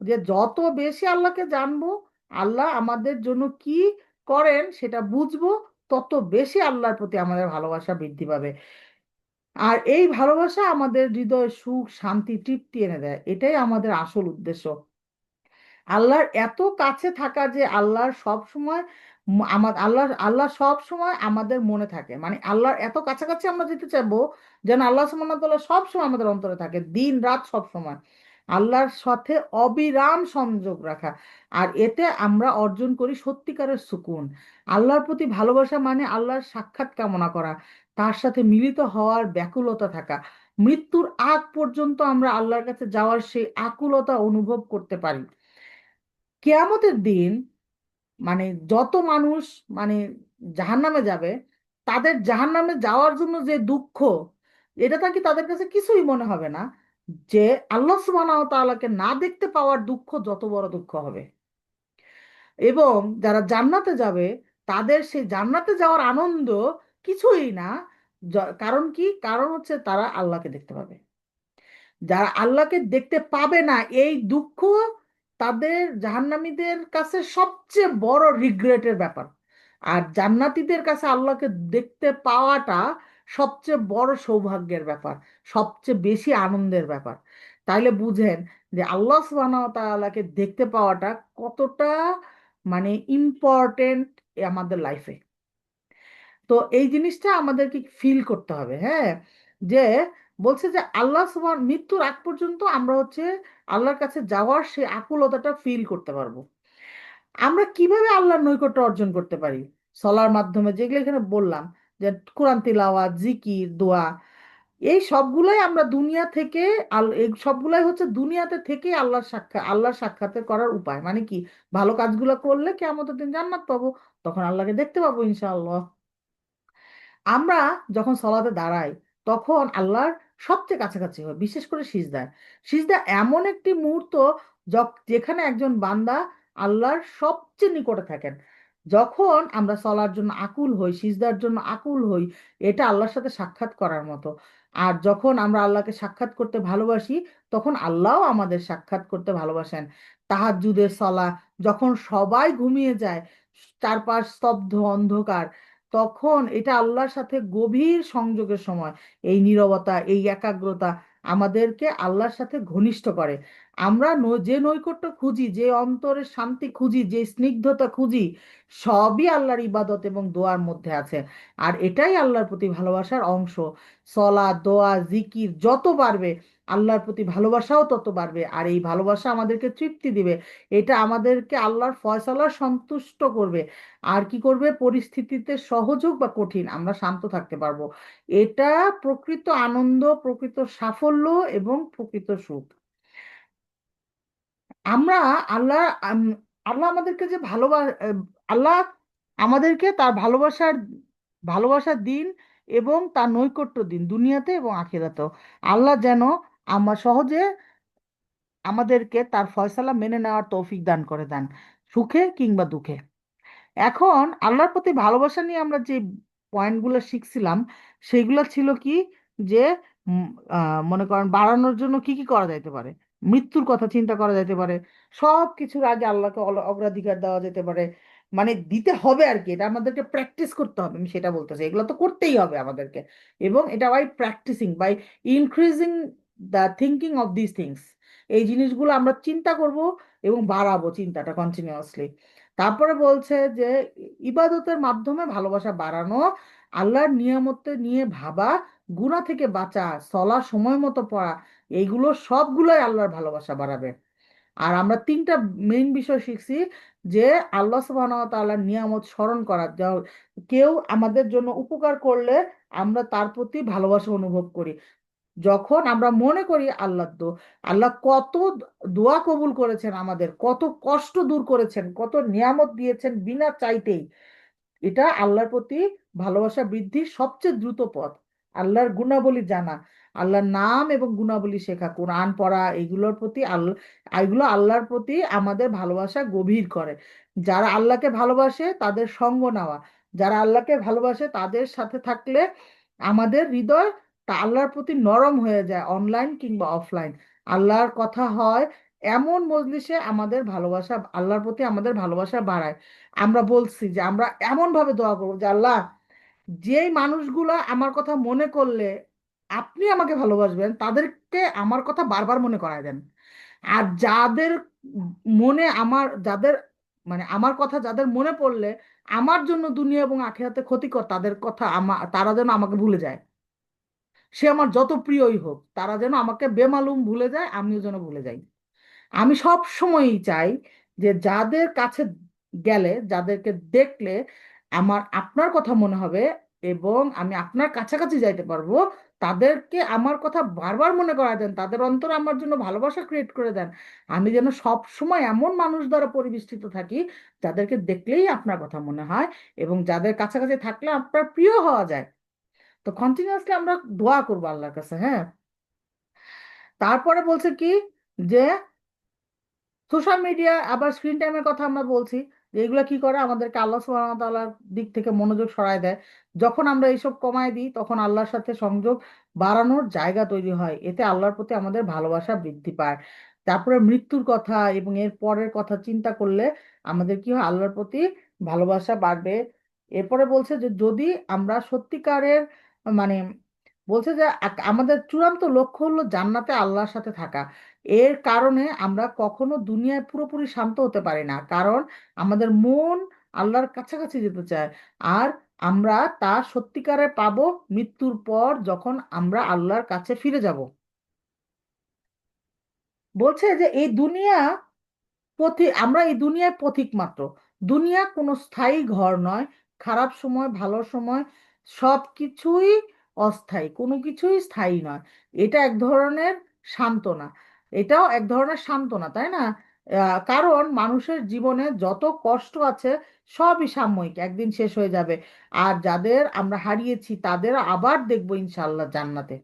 যে যত বেশি আল্লাহকে জানবো, আল্লাহ আমাদের জন্য কি করেন সেটা বুঝবো, তত বেশি আল্লাহর প্রতি আমাদের ভালোবাসা বৃদ্ধি পাবে। আর এই ভালোবাসা আমাদের হৃদয়ে সুখ শান্তি তৃপ্তি এনে দেয়, এটাই আমাদের আসল উদ্দেশ্য। আল্লাহর এত কাছে থাকা যে আল্লাহর সব সময় আমার আল্লাহ সব সময় আমাদের মনে থাকে, মানে আল্লাহর এত কাছাকাছি আমরা যেতে চাইবো যেন আল্লাহ সুবহানাহু ওয়া তাআলা সব সময় আমাদের অন্তরে থাকে, দিন রাত সব সময় আল্লাহর সাথে অবিরাম সংযোগ রাখা। আর এতে আমরা অর্জন করি সত্যিকারের সুকুন। আল্লাহর প্রতি ভালোবাসা মানে আল্লাহর সাক্ষাৎ কামনা করা, তার সাথে মিলিত হওয়ার ব্যাকুলতা থাকা। মৃত্যুর আগ পর্যন্ত আমরা আল্লাহর কাছে যাওয়ার সেই আকুলতা অনুভব করতে পারি। কেয়ামতের দিন মানে যত মানুষ মানে জাহান্নামে যাবে, তাদের জাহান্নামে যাওয়ার জন্য যে দুঃখ, এটা নাকি তাদের কাছে কিছুই মনে হবে না, যে আল্লাহ সুবহানাহু ওয়া তাআলাকে না দেখতে পাওয়ার দুঃখ যত বড় দুঃখ হবে। এবং যারা জান্নাতে যাবে, তাদের সেই জান্নাতে যাওয়ার আনন্দ কিছুই না। কারণ কি, কারণ হচ্ছে তারা আল্লাহকে দেখতে পাবে। যারা আল্লাহকে দেখতে পাবে না, এই দুঃখ তাদের জাহান্নামীদের কাছে সবচেয়ে বড় রিগ্রেটের ব্যাপার। আর জান্নাতীদের কাছে আল্লাহকে দেখতে পাওয়াটা সবচেয়ে বড় সৌভাগ্যের ব্যাপার, সবচেয়ে বেশি আনন্দের ব্যাপার। তাইলে বুঝেন যে আল্লাহ সুবহানাহু ওয়া তাআলাকে দেখতে পাওয়াটা কতটা মানে ইম্পর্টেন্ট আমাদের লাইফে। তো এই জিনিসটা আমাদেরকে ফিল করতে হবে। হ্যাঁ, যে বলছে যে আল্লাহ সুবহান মৃত্যুর আগ পর্যন্ত আমরা হচ্ছে আল্লাহর কাছে যাওয়ার সেই আকুলতাটা ফিল করতে পারবো। আমরা কিভাবে আল্লাহর নৈকট্য অর্জন করতে পারি? সলার মাধ্যমে, যেগুলো এখানে বললাম, যে কোরআন তিলাওয়াত, জিকির, দোয়া, এই সবগুলাই আমরা দুনিয়া থেকে এই সবগুলাই হচ্ছে দুনিয়াতে থেকে আল্লাহর সাক্ষাৎ করার উপায়। মানে কি, ভালো কাজগুলো করলে কিয়ামতের দিন জান্নাত পাবো, তখন আল্লাহকে দেখতে পাবো ইনশাআল্লাহ। আমরা যখন সলাতে দাঁড়াই তখন আল্লাহর সবচেয়ে কাছাকাছি হয়, বিশেষ করে সিজদায়। সিজদা এমন একটি মুহূর্ত যেখানে একজন বান্দা আল্লাহর সবচেয়ে নিকটে থাকেন। যখন আমরা সলার জন্য আকুল হই, সিজদার জন্য আকুল হই, এটা আল্লাহর সাথে সাক্ষাৎ করার মতো। আর যখন আমরা আল্লাহকে সাক্ষাৎ করতে ভালোবাসি, তখন আল্লাহও আমাদের সাক্ষাৎ করতে ভালোবাসেন। তাহাজ্জুদের সলা, যখন সবাই ঘুমিয়ে যায়, চারপাশ স্তব্ধ অন্ধকার, তখন এটা আল্লাহর সাথে গভীর সংযোগের সময়। এই নীরবতা, এই একাগ্রতা আমাদেরকে আল্লাহর সাথে ঘনিষ্ঠ করে। আমরা যে নৈকট্য খুঁজি, যে অন্তরের শান্তি খুঁজি, যে স্নিগ্ধতা খুঁজি, সবই আল্লাহর ইবাদত এবং দোয়ার মধ্যে আছে। আর এটাই আল্লাহর প্রতি ভালোবাসার অংশ। সলা, দোয়া, জিকির যত বাড়বে, আল্লাহর প্রতি ভালোবাসাও তত বাড়বে। আর এই ভালোবাসা আমাদেরকে তৃপ্তি দিবে, এটা আমাদেরকে আল্লাহর ফয়সালা সন্তুষ্ট করবে। আর কি করবে, পরিস্থিতিতে সহজ হোক বা কঠিন আমরা শান্ত থাকতে পারবো। এটা প্রকৃত আনন্দ, প্রকৃত সাফল্য এবং প্রকৃত সুখ। আমরা আল্লাহ আল্লাহ আমাদেরকে যে আল্লাহ আমাদেরকে তার ভালোবাসার দিন এবং তার নৈকট্য দিন, দুনিয়াতে এবং আখিরাতেও। আল্লাহ যেন আমার সহজে আমাদেরকে তার ফয়সালা মেনে নেওয়ার তৌফিক দান করে দেন, সুখে কিংবা দুঃখে। এখন আল্লাহর প্রতি ভালোবাসা নিয়ে আমরা যে পয়েন্টগুলো শিখছিলাম, সেগুলো ছিল কি, যে উম, মনে করেন বাড়ানোর জন্য কি কি করা যাইতে পারে, মৃত্যুর কথা চিন্তা করা যাইতে পারে, সব কিছুর আগে আল্লাহকে অগ্রাধিকার দেওয়া যেতে পারে। মানে দিতে হবে আর কি, এটা আমাদেরকে প্র্যাকটিস করতে হবে, আমি সেটা বলতেছি, এগুলো তো করতেই হবে আমাদেরকে। এবং এটা by practising, by increasing the thinking of this things. এই জিনিসগুলো আমরা চিন্তা করব এবং বাড়াবো চিন্তাটা কন্টিনিউয়াসলি। তারপরে বলছে যে ইবাদতের মাধ্যমে ভালোবাসা বাড়ানো, আল্লাহর নিয়ামত নিয়ে ভাবা, গুনাহ থেকে বাঁচা, সলা সময় মতো পড়া, এইগুলো সবগুলোই আল্লাহর ভালোবাসা বাড়াবে। আর আমরা তিনটা মেইন বিষয় শিখছি, যে আল্লাহ সুবহানাহু ওয়া তাআলার নিয়ামত স্মরণ করা, যা কেউ আমাদের জন্য উপকার করলে আমরা তার প্রতি ভালোবাসা অনুভব করি। যখন আমরা মনে করি আল্লাহ কত দোয়া কবুল করেছেন, আমাদের কত কষ্ট দূর করেছেন, কত নিয়ামত দিয়েছেন বিনা চাইতেই, এটা আল্লাহর প্রতি ভালোবাসা বৃদ্ধির সবচেয়ে দ্রুত পথ। আল্লাহর গুণাবলী জানা, আল্লাহর নাম এবং গুণাবলী শেখা, কোরআন পড়া, এগুলো আল্লাহর প্রতি আমাদের ভালোবাসা গভীর করে। যারা আল্লাহকে ভালোবাসে তাদের সঙ্গ নেওয়া, যারা আল্লাহকে ভালোবাসে তাদের সাথে থাকলে আমাদের হৃদয় তা আল্লাহর প্রতি নরম হয়ে যায়, অনলাইন কিংবা অফলাইন। আল্লাহর কথা হয় এমন মজলিসে আমাদের ভালোবাসা, আল্লাহর প্রতি আমাদের ভালোবাসা বাড়ায়। আমরা বলছি যে আমরা এমন ভাবে দোয়া করবো যে আল্লাহ, যেই মানুষগুলো আমার কথা মনে করলে আপনি আমাকে ভালোবাসবেন, তাদেরকে আমার কথা বারবার মনে করায় দেন। আর যাদের মনে আমার যাদের মানে আমার কথা যাদের মনে পড়লে আমার জন্য দুনিয়া এবং আখিরাতে ক্ষতিকর, তাদের কথা তারা যেন আমাকে ভুলে যায়। সে আমার যত প্রিয়ই হোক, তারা যেন আমাকে বেমালুম ভুলে যায়, আমিও যেন ভুলে যাই। আমি সব সময়ই চাই যে যাদের কাছে গেলে, যাদেরকে দেখলে আমার আপনার কথা মনে হবে এবং আমি আপনার কাছাকাছি যাইতে পারবো, তাদেরকে আমার কথা বারবার মনে করায় দেন, তাদের অন্তরে আমার জন্য ভালোবাসা ক্রিয়েট করে দেন। আমি যেন সব সময় এমন মানুষ দ্বারা পরিবেষ্টিত থাকি যাদেরকে দেখলেই আপনার কথা মনে হয় এবং যাদের কাছাকাছি থাকলে আপনার প্রিয় হওয়া যায়। তো কন্টিনিউয়াসলি আমরা দোয়া করবো আল্লাহর কাছে, হ্যাঁ। তারপরে বলছে কি, যে সোশ্যাল মিডিয়া আবার স্ক্রিন টাইমের কথা আমরা বলছি, যে এগুলো কি করে আমাদেরকে আল্লাহ সুবহানাহু ওয়া তাআলার দিক থেকে মনোযোগ সরায় দেয়। যখন আমরা এইসব কমায় দিই তখন আল্লাহর সাথে সংযোগ বাড়ানোর জায়গা তৈরি হয়, এতে আল্লাহর প্রতি আমাদের ভালোবাসা বৃদ্ধি পায়। তারপরে মৃত্যুর কথা এবং এর পরের কথা চিন্তা করলে আমাদের কি হয়, আল্লাহর প্রতি ভালোবাসা বাড়বে। এরপরে বলছে যে যদি আমরা সত্যিকারের মানে বলছে যে আমাদের চূড়ান্ত লক্ষ্য হলো জান্নাতে আল্লাহর সাথে থাকা। এর কারণে আমরা কখনো দুনিয়ায় পুরোপুরি শান্ত হতে পারি না, কারণ আমাদের মন আল্লাহর কাছাকাছি যেতে চায়। আর আমরা তা সত্যিকারে পাবো মৃত্যুর পর, যখন আমরা আল্লাহর কাছে ফিরে যাব। বলছে যে আমরা এই দুনিয়ার পথিক মাত্র। দুনিয়া কোনো স্থায়ী ঘর নয়। খারাপ সময়, ভালো সময়, সব কিছুই অস্থায়ী, কোনো কিছুই স্থায়ী নয়। এটা এক ধরনের সান্ত্বনা, এটাও এক ধরনের সান্ত্বনা, তাই না? কারণ মানুষের জীবনে যত কষ্ট আছে সবই সাময়িক, একদিন শেষ হয়ে যাবে। আর যাদের আমরা হারিয়েছি তাদের আবার দেখবো ইনশাআল্লাহ জান্নাতে।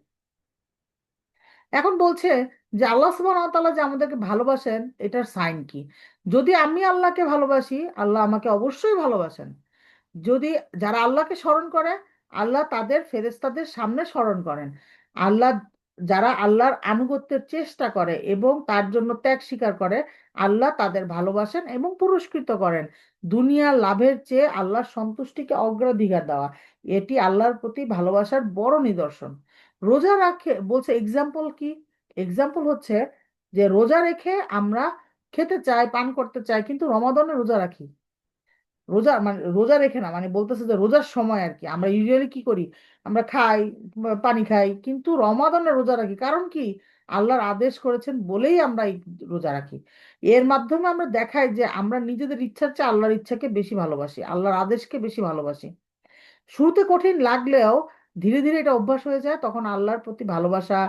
এখন বলছে যে আল্লাহ সুবহানাহু ওয়া তাআলা যে আমাদেরকে ভালোবাসেন, এটার সাইন কি? যদি আমি আল্লাহকে ভালোবাসি, আল্লাহ আমাকে অবশ্যই ভালোবাসেন। যদি যারা আল্লাহকে স্মরণ করে, আল্লাহ তাদের ফেরেশতাদের সামনে স্মরণ করেন। আল্লাহ যারা আল্লাহর আনুগত্যের চেষ্টা করে এবং তার জন্য ত্যাগ স্বীকার করে, আল্লাহ তাদের ভালোবাসেন এবং পুরস্কৃত করেন। দুনিয়ার লাভের চেয়ে আল্লাহর সন্তুষ্টিকে অগ্রাধিকার দেওয়া, এটি আল্লাহর প্রতি ভালোবাসার বড় নিদর্শন। রোজা রাখে বলছে এক্সাম্পল কি? এক্সাম্পল হচ্ছে যে রোজা রেখে আমরা খেতে চাই, পান করতে চাই, কিন্তু রমাদানে রোজা রাখি। রোজা মানে রোজা রেখে না, মানে বলতেছে যে রোজার সময় আর কি আমরা ইউজুয়ালি কি করি, আমরা খাই, পানি খাই, কিন্তু রমাদানে রোজা রাখি। কারণ কি? আল্লাহর আদেশ করেছেন বলেই আমরা এই রোজা রাখি। এর মাধ্যমে আমরা দেখাই যে আমরা নিজেদের ইচ্ছার চেয়ে আল্লাহর ইচ্ছাকে বেশি ভালোবাসি, আল্লাহর আদেশকে বেশি ভালোবাসি। শুরুতে কঠিন লাগলেও ধীরে ধীরে এটা অভ্যাস হয়ে যায়, তখন আল্লাহর প্রতি ভালোবাসা,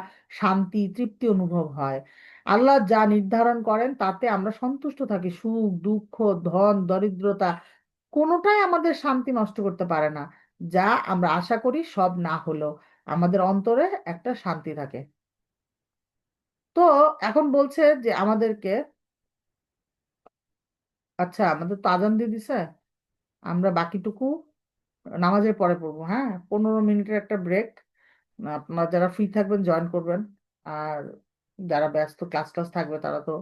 শান্তি, তৃপ্তি অনুভব হয়। আল্লাহ যা নির্ধারণ করেন তাতে আমরা সন্তুষ্ট থাকি। সুখ, দুঃখ, ধন, দরিদ্রতা কোনোটাই আমাদের শান্তি নষ্ট করতে পারে না। যা আমরা আশা করি সব না হলেও আমাদের অন্তরে একটা শান্তি থাকে। তো এখন বলছে যে আমাদেরকে, আচ্ছা আমাদের তো আজান দিয়ে দিছে, আমরা বাকিটুকু নামাজের পরে পড়বো, হ্যাঁ। 15 মিনিটের একটা ব্রেক। আপনারা যারা ফ্রি থাকবেন জয়েন করবেন। আর যারা ব্যস্ত ক্লাস ক্লাস থাকবে তারা তো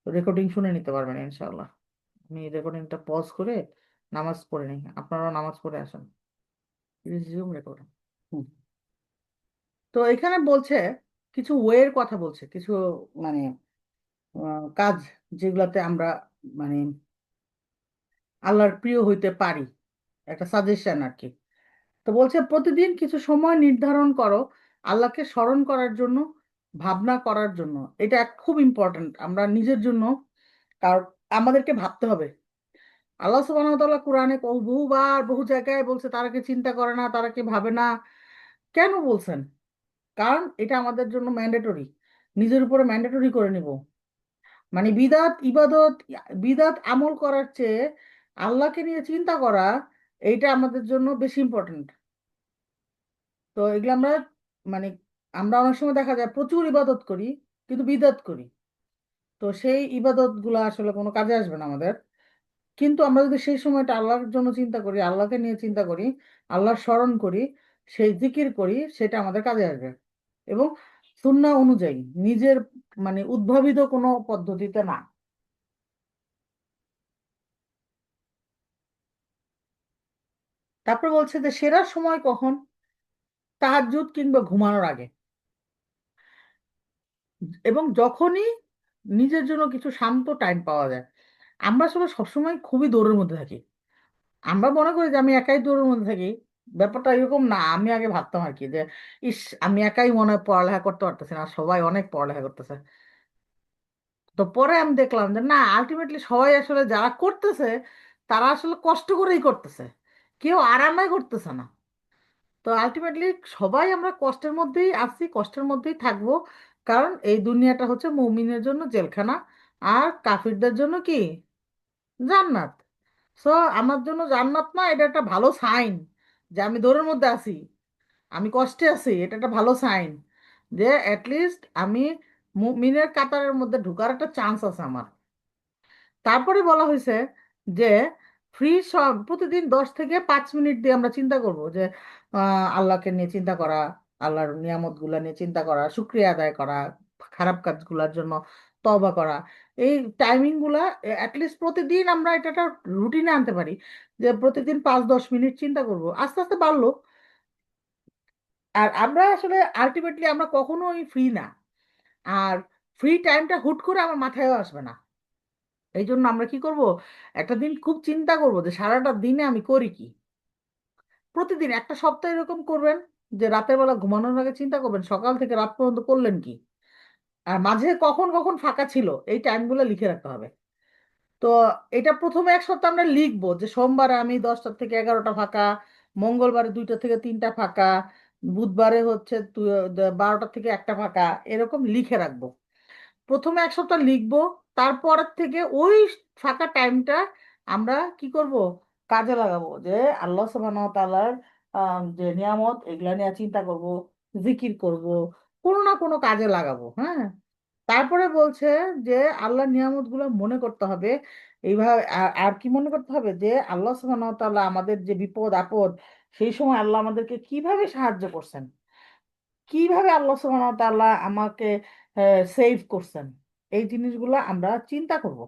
রেকর্ডিং শুনে নিতে পারবেন ইনশাআল্লাহ। আমি রেকর্ডিংটা পজ করে নামাজ পড়ে নিই, আপনারাও নামাজ পড়ে আসেন। Resume recording. তো এখানে বলছে কিছু ওয়ের কথা বলছে, কিছু মানে কাজ যেগুলাতে আমরা মানে আল্লাহর প্রিয় হইতে পারি, একটা সাজেশন আর কি। তো বলছে প্রতিদিন কিছু সময় নির্ধারণ করো আল্লাহকে স্মরণ করার জন্য, ভাবনা করার জন্য। এটা খুব ইম্পর্ট্যান্ট আমরা নিজের জন্য, কারণ আমাদেরকে ভাবতে হবে। আল্লাহ সুবহানাহু ওয়া তাআলা কোরআনে বহুবার বহু জায়গায় বলছে তারা কি চিন্তা করে না, তারা কি ভাবে না। কেন বলছেন? কারণ এটা আমাদের জন্য ম্যান্ডেটরি, নিজের উপরে ম্যান্ডেটরি করে নিব। মানে বিদাত ইবাদত, বিদাত আমল করার চেয়ে আল্লাহকে নিয়ে চিন্তা করা, এইটা আমাদের জন্য বেশি ইম্পর্টেন্ট। তো এগুলো আমরা, মানে আমরা অনেক সময় দেখা যায় প্রচুর ইবাদত করি কিন্তু বিদাত করি। তো সেই ইবাদত গুলা আসলে কোনো কাজে আসবে না আমাদের। কিন্তু আমরা যদি সেই সময়টা আল্লাহর জন্য চিন্তা করি, আল্লাহকে নিয়ে চিন্তা করি, আল্লাহর স্মরণ করি, সেই জিকির করি, সেটা আমাদের কাজে আসবে। এবং সুন্নাহ অনুযায়ী, নিজের মানে উদ্ভাবিত কোনো পদ্ধতিতে না। তারপর বলছে যে সেরা সময় কখন? তাহাজ্জুদ কিংবা ঘুমানোর আগে। এবং যখনই নিজের জন্য কিছু শান্ত টাইম পাওয়া যায়। আমরা আসলে সবসময় খুবই দৌড়ের মধ্যে থাকি। আমরা মনে করি যে আমি একাই দৌড়ের মধ্যে থাকি। ব্যাপারটা এরকম না। আমি আগে ভাবতাম আর কি যে ইস, আমি একাই মনে হয় পড়ালেখা করতে পারতেছি না, সবাই অনেক পড়ালেখা করতেছে। তো পরে আমি দেখলাম যে না, আলটিমেটলি সবাই আসলে যারা করতেছে তারা আসলে কষ্ট করেই করতেছে, কেউ আরামে করতেছে না। তো আলটিমেটলি সবাই আমরা কষ্টের মধ্যেই আছি, কষ্টের মধ্যেই থাকবো। কারণ এই দুনিয়াটা হচ্ছে মুমিনের জন্য জেলখানা, আর কাফিরদের জন্য কি? জান্নাত। সো আমার জন্য জান্নাত না, এটা একটা ভালো সাইন যে আমি দৌড়ের মধ্যে আছি, আমি কষ্টে আছি, এটা একটা ভালো সাইন যে অ্যাটলিস্ট আমি মুমিনের কাতারের মধ্যে ঢোকার একটা চান্স আছে আমার। তারপরে বলা হয়েছে যে ফ্রি সব প্রতিদিন 10 থেকে 5 মিনিট দিয়ে আমরা চিন্তা করব যে আল্লাহকে নিয়ে চিন্তা করা, আল্লাহর নিয়ামত গুলা নিয়ে চিন্তা করা, শুক্রিয়া আদায় করা, খারাপ কাজগুলোর জন্য তওবা করা। এই টাইমিং গুলা অ্যাটলিস্ট প্রতিদিন আমরা এটা একটা রুটিনে আনতে পারি, যে প্রতিদিন 5-10 মিনিট চিন্তা করব, আস্তে আস্তে বাড়লো। আর আমরা আসলে আলটিমেটলি আমরা কখনোই ফ্রি না। আর ফ্রি টাইমটা হুট করে আমার মাথায়ও আসবে না। এই জন্য আমরা কি করব, একটা দিন খুব চিন্তা করব যে সারাটা দিনে আমি করি কি। প্রতিদিন একটা সপ্তাহ এরকম করবেন যে রাতের বেলা ঘুমানোর আগে চিন্তা করবেন সকাল থেকে রাত পর্যন্ত করলেন কি, আর মাঝে কখন কখন ফাঁকা ছিল এই টাইমগুলো লিখে রাখতে হবে। তো এটা প্রথমে 1 সপ্তাহ আমরা লিখবো যে সোমবারে আমি 10টা থেকে 11টা ফাঁকা, মঙ্গলবারে 2টা থেকে 3টা ফাঁকা, বুধবারে হচ্ছে 12টা থেকে 1টা ফাঁকা, এরকম লিখে রাখবো। প্রথমে 1 সপ্তাহ লিখবো। তারপরের থেকে ওই ফাঁকা টাইমটা আমরা কি করব, কাজে লাগাবো, যে আল্লাহ সুবহানাহু ওয়া তাআলার যে নিয়ামত এগুলা নিয়ে চিন্তা করব, জিকির করব, কোনো না কোনো কাজে লাগাবো। হ্যাঁ। তারপরে বলছে যে আল্লাহর নিয়ামত গুলো মনে করতে হবে। এইভাবে আর কি মনে করতে হবে, যে আল্লাহ সুবহানাহু ওয়া তাআলা আমাদের যে বিপদ আপদ, সেই সময় আল্লাহ আমাদেরকে কিভাবে সাহায্য করছেন, কিভাবে আল্লাহ সুবহানাহু ওয়া তাআলা আমাকে সেভ করছেন, এই জিনিসগুলো আমরা চিন্তা করব।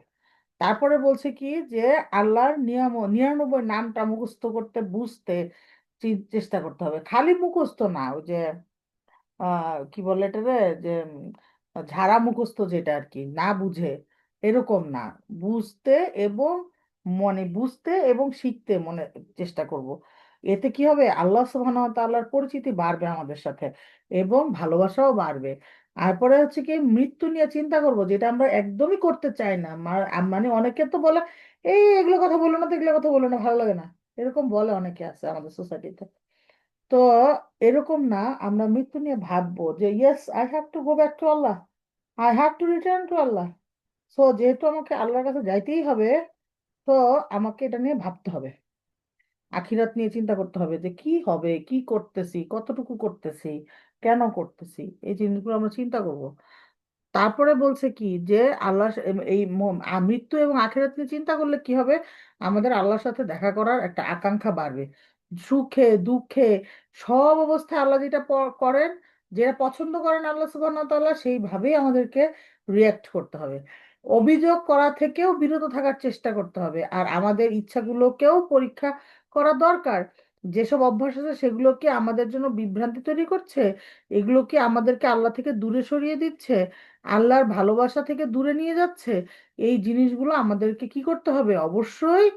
তারপরে বলছে কি যে আল্লাহর 99 নামটা মুখস্থ করতে, বুঝতে চেষ্টা করতে হবে। খালি মুখস্থ না, ওই যে কি বলে এটা রে, যে ঝাড়া মুখস্থ যেটা আর কি, না বুঝে এরকম না, বুঝতে এবং বুঝতে এবং শিখতে চেষ্টা করব। এতে কি হবে, আল্লাহ সুবহানাহু ওয়া তাআলার পরিচিতি বাড়বে আমাদের সাথে, এবং ভালোবাসাও বাড়বে। তারপরে হচ্ছে কি মৃত্যু নিয়ে চিন্তা করব, যেটা আমরা একদমই করতে চাই না। মানে অনেকে তো বলে এই এগুলো কথা বলো না তো, এগুলো কথা বলো না, ভালো লাগে না, এরকম বলে অনেকে আছে আমাদের সোসাইটিতে। তো এরকম না, আমরা মৃত্যু নিয়ে ভাববো যে yes, I have to go back to Allah, I have to return to Allah. So যেহেতু আমাকে আল্লাহর কাছে যাইতেই হবে, তো আমাকে এটা নিয়ে ভাবতে হবে, আখিরাত নিয়ে চিন্তা করতে হবে যে কি হবে, কি করতেছি, কতটুকু করতেছি, কেন করতেছি, এই জিনিসগুলো আমরা চিন্তা করব। তারপরে বলছে কি যে আল্লাহ মৃত্যু এবং আখিরাত নিয়ে চিন্তা করলে কি হবে, আমাদের আল্লাহর সাথে দেখা করার একটা আকাঙ্ক্ষা বাড়বে। সুখে দুঃখে সব অবস্থায় আল্লাহ যেটা করেন, যেটা পছন্দ করেন আল্লাহ সুবহানাহু ওয়া তাআলা, সেইভাবেই আমাদেরকে রিয়াক্ট করতে হবে। অভিযোগ করা থেকেও বিরত থাকার চেষ্টা করতে হবে, আর আমাদের ইচ্ছাগুলোকেও পরীক্ষা করা দরকার। যেসব অভ্যাস আছে সেগুলো কি আমাদের জন্য বিভ্রান্তি তৈরি করছে, এগুলো কি আমাদেরকে আল্লাহ থেকে দূরে সরিয়ে দিচ্ছে, আল্লাহর ভালোবাসা থেকে দূরে নিয়ে যাচ্ছে। এই জিনিসগুলো আমাদেরকে কি করতে হবে, অবশ্যই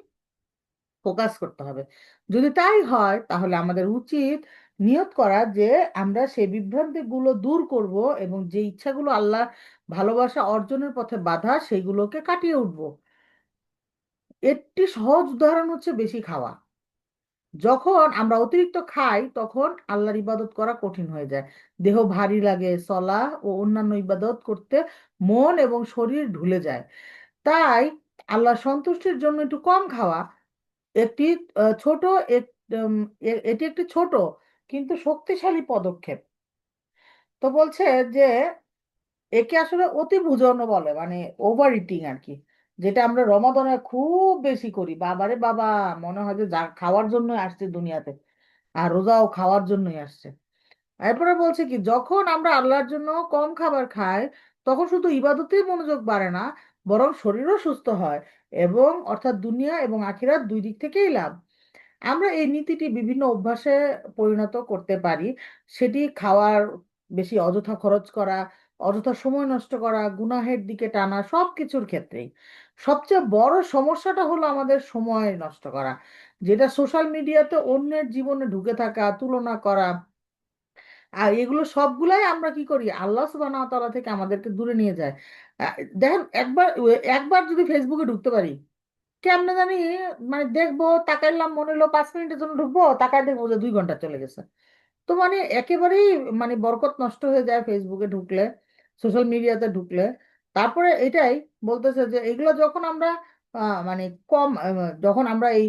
ফোকাস করতে হবে। যদি তাই হয় তাহলে আমাদের উচিত নিয়ত করা যে আমরা সেই বিভ্রান্তিগুলো দূর করব এবং যে ইচ্ছাগুলো আল্লাহ ভালোবাসা অর্জনের পথে বাধা সেইগুলোকে কাটিয়ে উঠবো। একটি সহজ উদাহরণ হচ্ছে বেশি খাওয়া। যখন আমরা অতিরিক্ত খাই তখন আল্লাহর ইবাদত করা কঠিন হয়ে যায়, দেহ ভারী লাগে, সলাহ ও অন্যান্য ইবাদত করতে মন এবং শরীর ঢুলে যায়। তাই আল্লাহ সন্তুষ্টির জন্য একটু কম খাওয়া একটি ছোট এক উম, এটি একটি ছোট কিন্তু শক্তিশালী পদক্ষেপ। তো বলছে যে একে আসলে অতি ভোজনও বলে, মানে ওভার ইটিং আর কি, যেটা আমরা রমাদানে খুব বেশি করি। বাবারে বাবা, মনে হয় যে খাওয়ার জন্য আসছে দুনিয়াতে, আর রোজাও খাওয়ার জন্যই আসছে। এরপরে বলছে কি, যখন আমরা আল্লাহর জন্য কম খাবার খাই তখন শুধু ইবাদতেই মনোযোগ বাড়ে না, বরং শরীরও সুস্থ হয়, এবং অর্থাৎ দুনিয়া এবং আখিরাত দুই দিক থেকেই লাভ। আমরা এই নীতিটি বিভিন্ন অভ্যাসে পরিণত করতে পারি। সেটি খাওয়ার বেশি অযথা খরচ করা, অযথা সময় নষ্ট করা, গুনাহের দিকে টানা, সব কিছুর ক্ষেত্রেই সবচেয়ে বড় সমস্যাটা হলো আমাদের সময় নষ্ট করা, যেটা সোশ্যাল মিডিয়াতে অন্যের জীবনে ঢুকে থাকা, তুলনা করা। আর এগুলো সবগুলাই আমরা কি করি, আল্লাহ সুবহানাহু ওয়া তাআলা থেকে আমাদেরকে দূরে নিয়ে যায়। আহ, দেখেন, একবার একবার যদি ফেসবুকে ঢুকতে পারি, কেমনে জানি, মানে দেখবো, তাকাইলাম, মনে হলো 5 মিনিটের জন্য ঢুকবো, তাকাই দেখবো যে 2 ঘন্টা চলে গেছে। তো মানে একেবারেই মানে বরকত নষ্ট হয়ে যায় ফেসবুকে ঢুকলে, সোশ্যাল মিডিয়াতে ঢুকলে। তারপরে এটাই বলতেছে যে এগুলো যখন আমরা মানে কম যখন আমরা এই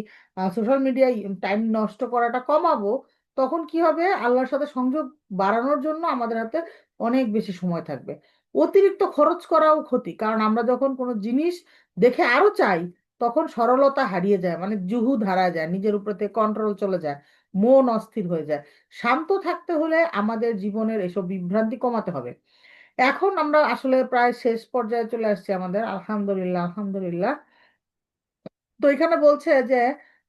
সোশ্যাল মিডিয়ায় টাইম নষ্ট করাটা কমাবো, তখন কি হবে, আল্লাহর সাথে সংযোগ বাড়ানোর জন্য আমাদের হাতে অনেক বেশি সময় থাকবে। অতিরিক্ত খরচ করাও ক্ষতি, কারণ আমরা যখন কোনো জিনিস দেখে আরো চাই তখন সরলতা হারিয়ে যায়, মানে জুহুদ হারায় যায়, নিজের উপর থেকে কন্ট্রোল চলে যায়, মন অস্থির হয়ে যায়। শান্ত থাকতে হলে আমাদের জীবনের এসব বিভ্রান্তি কমাতে হবে। এখন আমরা আসলে প্রায় শেষ পর্যায়ে চলে আসছি আমাদের, আলহামদুলিল্লাহ আলহামদুলিল্লাহ। তো এখানে বলছে যে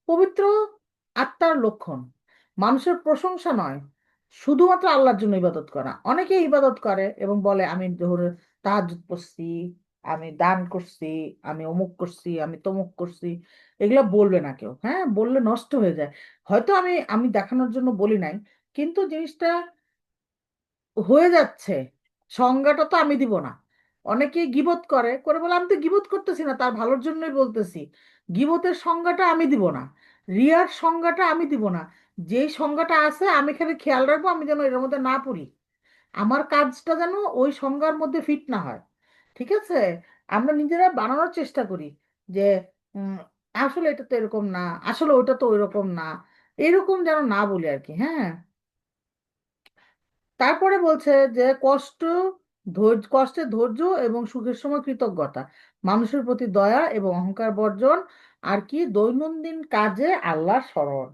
পবিত্র আত্মার লক্ষণ মানুষের প্রশংসা নয়, শুধুমাত্র আল্লাহর জন্য ইবাদত করা। অনেকে ইবাদত করে এবং বলে আমি জোহরের তাহাজ্জুদ পড়ছি, আমি দান করছি, আমি অমুক করছি, আমি তমুক করছি। এগুলো বলবে না কেউ, হ্যাঁ, বললে নষ্ট হয়ে যায়। হয়তো আমি আমি দেখানোর জন্য বলি নাই, কিন্তু জিনিসটা হয়ে যাচ্ছে। সংজ্ঞাটা তো আমি দিব না। অনেকে গীবত করে করে বলে আমি তো গীবত করতেছি না, তার ভালোর জন্যই বলতেছি। গীবতের সংজ্ঞাটা আমি দিব না, রিয়ার সংজ্ঞাটা আমি দিব না। যেই সংজ্ঞাটা আছে আমি এখানে খেয়াল রাখবো আমি যেন এর মধ্যে না পড়ি, আমার কাজটা যেন ওই সংজ্ঞার মধ্যে ফিট না হয়। ঠিক আছে, আমরা নিজেরা বানানোর চেষ্টা করি যে উম, আসলে এটা তো এরকম না, আসলে ওটা তো ওইরকম না, এরকম যেন না বলি আর কি, হ্যাঁ। তারপরে বলছে যে কষ্টে ধৈর্য এবং সুখের সময় কৃতজ্ঞতা, মানুষের প্রতি দয়া এবং অহংকার বর্জন, আর কি দৈনন্দিন কাজে আল্লাহ স্মরণ।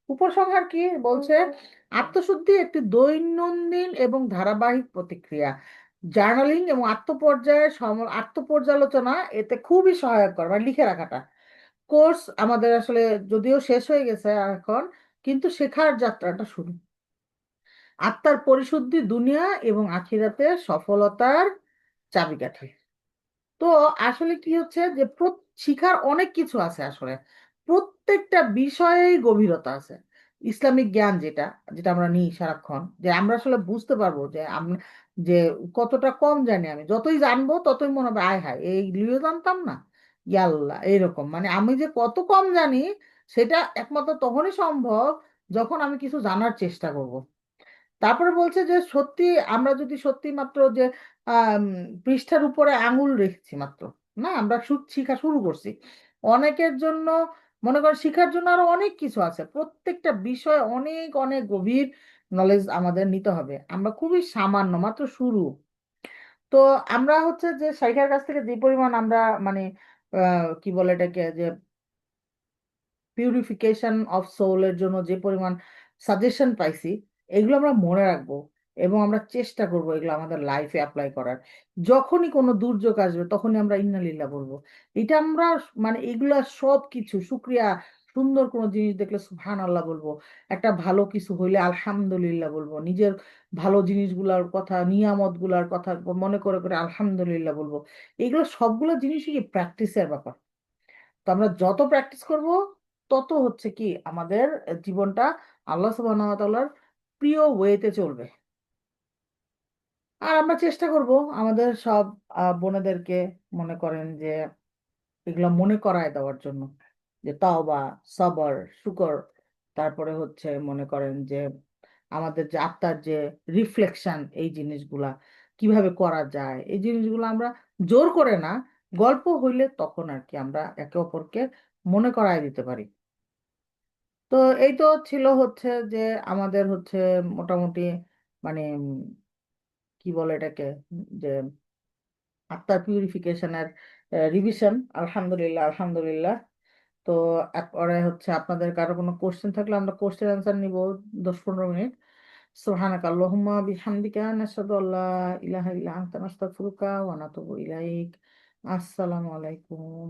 উপসংহার কি বলছে, আত্মশুদ্ধি একটি দৈনন্দিন এবং ধারাবাহিক প্রতিক্রিয়া। জার্নালিং এবং আত্মপর্যালোচনা এতে খুবই সহায়ক করে, মানে লিখে রাখাটা। কোর্স আমাদের আসলে যদিও শেষ হয়ে গেছে এখন, কিন্তু শেখার যাত্রাটা শুরু। আত্মার পরিশুদ্ধি দুনিয়া এবং আখিরাতে সফলতার চাবিকাঠি। তো আসলে কি হচ্ছে যে শিখার অনেক কিছু আছে আসলে, প্রত্যেকটা বিষয়েই গভীরতা আছে। ইসলামিক জ্ঞান যেটা যেটা আমরা নিই সারাক্ষণ, যে আমরা আসলে বুঝতে পারবো যে আমরা যে কতটা কম জানি। আমি যতই জানবো ততই মনে হবে আয় হায় এইগুলিও জানতাম না, ইয়াল্লা এরকম, মানে আমি যে কত কম জানি সেটা একমাত্র তখনই সম্ভব যখন আমি কিছু জানার চেষ্টা করব। তারপরে বলছে যে সত্যি, আমরা যদি সত্যি মাত্র যে আম, পৃষ্ঠার উপরে আঙুল রেখেছি মাত্র, না, আমরা শিখা শুরু করছি। অনেকের জন্য মনে করেন শিখার জন্য আরো অনেক কিছু আছে, প্রত্যেকটা বিষয় অনেক অনেক গভীর নলেজ আমাদের নিতে হবে, আমরা খুবই সামান্য মাত্র শুরু। তো আমরা হচ্ছে যে শাইখার কাছ থেকে যে পরিমাণ আমরা মানে কি বলে এটাকে, যে পিউরিফিকেশন অফ সোলের জন্য যে পরিমাণ সাজেশন পাইছি, এগুলো আমরা মনে রাখবো এবং আমরা চেষ্টা করব এগুলো আমাদের লাইফে অ্যাপ্লাই করার। যখনই কোনো দুর্যোগ আসবে তখনই আমরা ইন্নালিল্লাহ বলবো। এটা আমরা মানে এগুলা সব কিছু শুক্রিয়া, সুন্দর কোনো জিনিস দেখলে সুবহান আল্লাহ বলবো, একটা ভালো কিছু হইলে আলহামদুলিল্লাহ বলবো, নিজের ভালো জিনিসগুলার কথা, নিয়ামত গুলার কথা মনে করে করে আলহামদুলিল্লাহ বলবো। এগুলো সবগুলো জিনিসই কি প্র্যাকটিসের ব্যাপার। তো আমরা যত প্র্যাকটিস করব তত হচ্ছে কি আমাদের জীবনটা আল্লাহ সুবহানাহু ওয়া তাআলার প্রিয় ওয়েতে চলবে। আর আমরা চেষ্টা করব আমাদের সব বোনেদেরকে মনে করেন যে এগুলো মনে করায় দেওয়ার জন্য, যে তাওবা, সবর, শুকর, তারপরে হচ্ছে মনে করেন যে আমাদের যে আত্মার যে রিফ্লেকশন, এই জিনিসগুলা কিভাবে করা যায়, এই জিনিসগুলো আমরা জোর করে না, গল্প হইলে তখন আর কি আমরা একে অপরকে মনে করায় দিতে পারি। তো এই তো ছিল হচ্ছে যে আমাদের হচ্ছে মোটামুটি মানে কি বলে এটাকে, যে আত্মার পিউরিফিকেশনের রিভিশন। আলহামদুলিল্লাহ, আলহামদুলিল্লাহ। তো এরপরে হচ্ছে আপনাদের কারো কোনো কোশ্চেন থাকলে আমরা কোশ্চেন অ্যান্সার নিব 10-15 মিনিট। সুবহানাকা আল্লাহুম্মা বিহামদিকা নাশহাদু আল্লা ইলাহা ইল্লা আনতা নাস্তাগফিরুকা ওয়া নাতুবু ইলাইক। আসসালামু আলাইকুম।